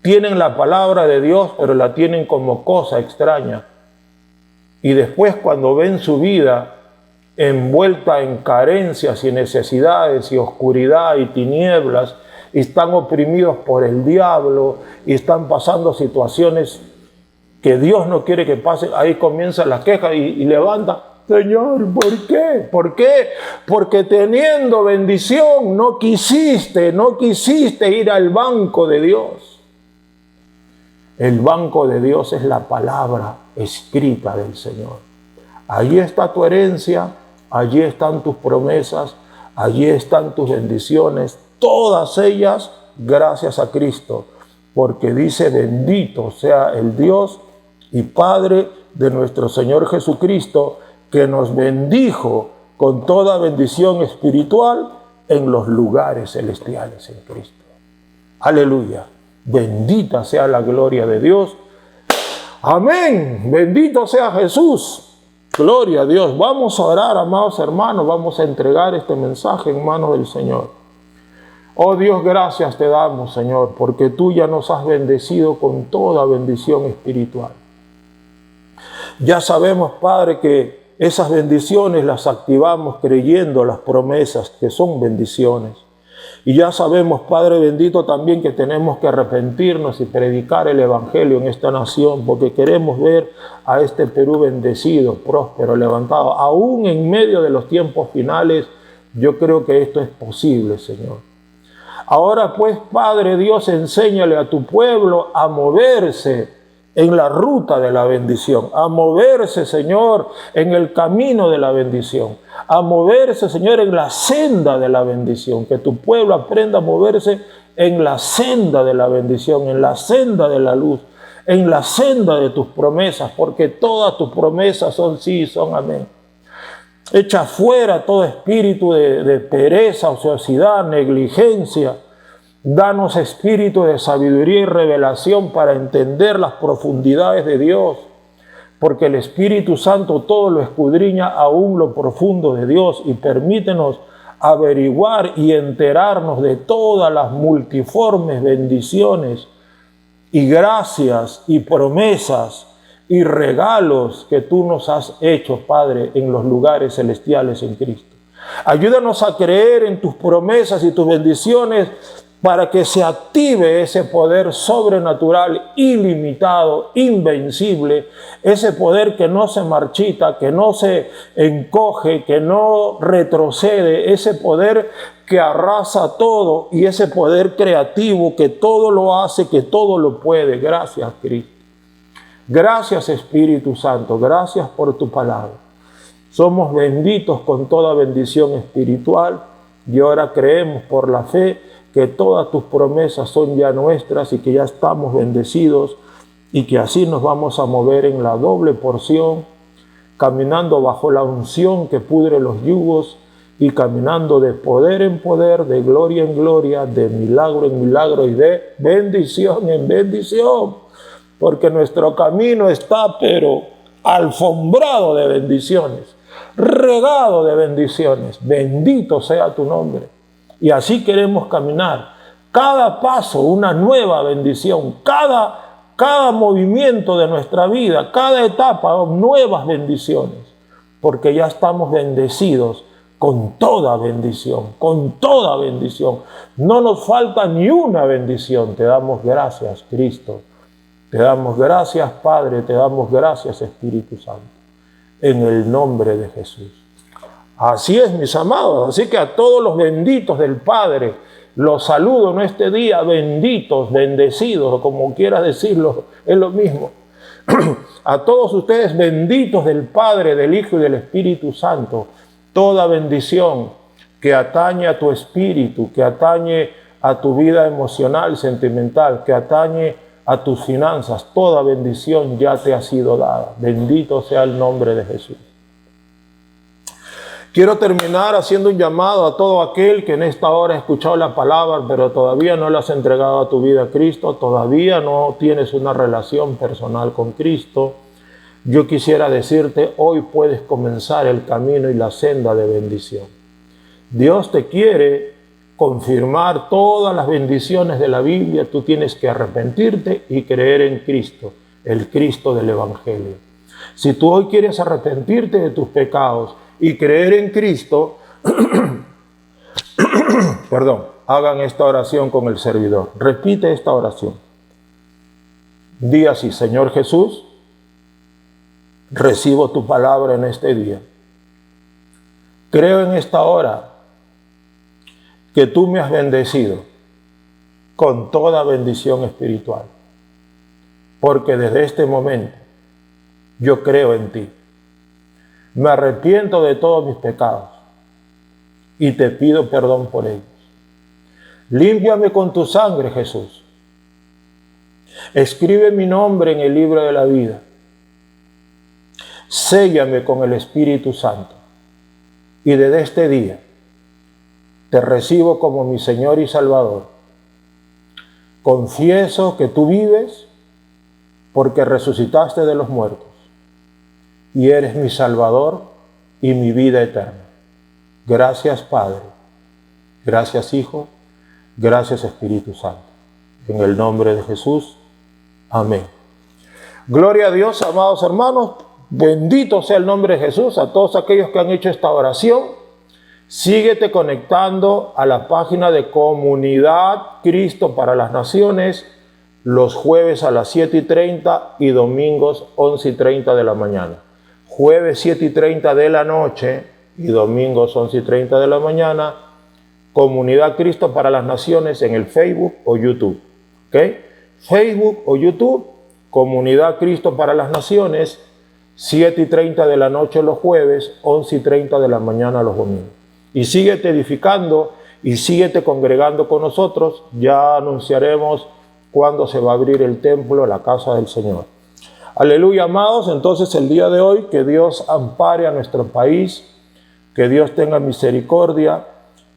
Tienen la palabra de Dios, pero la tienen como cosa extraña. Y después cuando ven su vida envuelta en carencias y necesidades y oscuridad y tinieblas, y están oprimidos por el diablo y están pasando situaciones que Dios no quiere que pasen, ahí comienza la queja y levanta, Señor, ¿por qué? ¿Por qué? Porque teniendo bendición no quisiste ir al banco de Dios. El banco de Dios es la palabra escrita del Señor. Allí está tu herencia, allí están tus promesas, allí están tus bendiciones, todas ellas gracias a Cristo, porque dice: bendito sea el Dios y Padre de nuestro Señor Jesucristo, que nos bendijo con toda bendición espiritual en los lugares celestiales en Cristo. Aleluya. Bendita sea la gloria de Dios. Amén. Bendito sea Jesús. Gloria a Dios. Vamos a orar, amados hermanos. Vamos a entregar este mensaje en manos del Señor. Oh Dios, gracias te damos, Señor, porque tú ya nos has bendecido con toda bendición espiritual. Ya sabemos, Padre, que esas bendiciones las activamos creyendo las promesas que son bendiciones. Y ya sabemos, Padre bendito, también que tenemos que arrepentirnos y predicar el Evangelio en esta nación, porque queremos ver a este Perú bendecido, próspero, levantado. Aún en medio de los tiempos finales, yo creo que esto es posible, Señor. Ahora pues, Padre Dios, enséñale a tu pueblo a moverse en la ruta de la bendición, a moverse, Señor, en el camino de la bendición, a moverse, Señor, en la senda de la bendición, que tu pueblo aprenda a moverse en la senda de la bendición, en la senda de la luz, en la senda de tus promesas, porque todas tus promesas son sí y son amén. Echa fuera todo espíritu de pereza, ociosidad, negligencia. Danos espíritu de sabiduría y revelación para entender las profundidades de Dios, porque el Espíritu Santo todo lo escudriña aún lo profundo de Dios, y permítenos averiguar y enterarnos de todas las multiformes bendiciones y gracias y promesas y regalos que tú nos has hecho, Padre, en los lugares celestiales en Cristo. Ayúdanos a creer en tus promesas y tus bendiciones, para que se active ese poder sobrenatural, ilimitado, invencible, ese poder que no se marchita, que no se encoge, que no retrocede, ese poder que arrasa todo, y ese poder creativo que todo lo hace, que todo lo puede. Gracias, Cristo. Gracias, Espíritu Santo. Gracias por tu palabra. Somos benditos con toda bendición espiritual, y ahora creemos por la fe que todas tus promesas son ya nuestras y que ya estamos bendecidos, y que así nos vamos a mover en la doble porción, caminando bajo la unción que pudre los yugos, y caminando de poder en poder, de gloria en gloria, de milagro en milagro y de bendición en bendición, porque nuestro camino está pero alfombrado de bendiciones, regado de bendiciones. Bendito sea tu nombre. Y así queremos caminar. Cada paso, una nueva bendición. Cada movimiento de nuestra vida, cada etapa, nuevas bendiciones. Porque ya estamos bendecidos con toda bendición, con toda bendición. No nos falta ni una bendición. Te damos gracias, Cristo. Te damos gracias, Padre. Te damos gracias, Espíritu Santo. En el nombre de Jesús. Así es, mis amados. Así que a todos los benditos del Padre, los saludo en este día, benditos, bendecidos, o como quieras decirlo, es lo mismo. A todos ustedes, benditos del Padre, del Hijo y del Espíritu Santo, toda bendición que atañe a tu espíritu, que atañe a tu vida emocional, sentimental, que atañe a tus finanzas, toda bendición ya te ha sido dada. Bendito sea el nombre de Jesús. Quiero terminar haciendo un llamado a todo aquel que en esta hora ha escuchado la palabra, pero todavía no le has entregado a tu vida a Cristo, todavía no tienes una relación personal con Cristo. Yo quisiera decirte, hoy puedes comenzar el camino y la senda de bendición. Dios te quiere confirmar todas las bendiciones de la Biblia. Tú tienes que arrepentirte y creer en Cristo, el Cristo del Evangelio. Si tú hoy quieres arrepentirte de tus pecados y creer en Cristo, perdón, hagan esta oración con el servidor. Repite esta oración. Di así: Señor Jesús, recibo tu palabra en este día. Creo en esta hora que tú me has bendecido con toda bendición espiritual. porque desde este momento yo creo en ti. Me arrepiento de todos mis pecados y te pido perdón por ellos. Límpiame con tu sangre, Jesús. Escribe mi nombre en el libro de la vida. Séllame con el Espíritu Santo. Y desde este día te recibo como mi Señor y Salvador. Confieso que tú vives porque resucitaste de los muertos y eres mi Salvador y mi vida eterna. Gracias, Padre. Gracias, Hijo. Gracias, Espíritu Santo. En el nombre de Jesús. Amén. Gloria a Dios, amados hermanos. Bendito sea el nombre de Jesús. A todos aquellos que han hecho esta oración, síguete conectando a la página de Comunidad Cristo para las Naciones los jueves a las 7:30 y domingos 11:30 de la mañana. Jueves 7:30 de la noche y domingos 11:30 de la mañana. Comunidad Cristo para las Naciones en el Facebook o YouTube. ¿Ok? Facebook o YouTube, Comunidad Cristo para las Naciones, 7:30 de la noche los jueves, 11:30 de la mañana los domingos. Y síguete edificando y síguete congregando con nosotros. Ya anunciaremos cuándo se va a abrir el templo, la casa del Señor. Aleluya, amados. Entonces el día de hoy, que Dios ampare a nuestro país, que Dios tenga misericordia.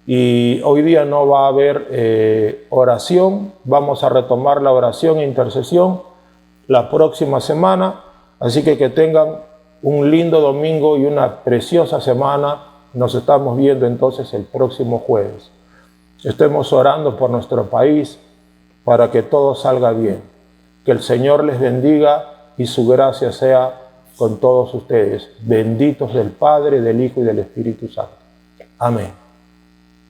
Y hoy día no va a haber oración. Vamos a retomar la oración e intercesión la próxima semana. Así que tengan un lindo domingo y una preciosa semana. Nos estamos viendo entonces el próximo jueves. Estemos orando por nuestro país para que todo salga bien. Que el Señor les bendiga y su gracia sea con todos ustedes. Benditos del Padre, del Hijo y del Espíritu Santo. Amén.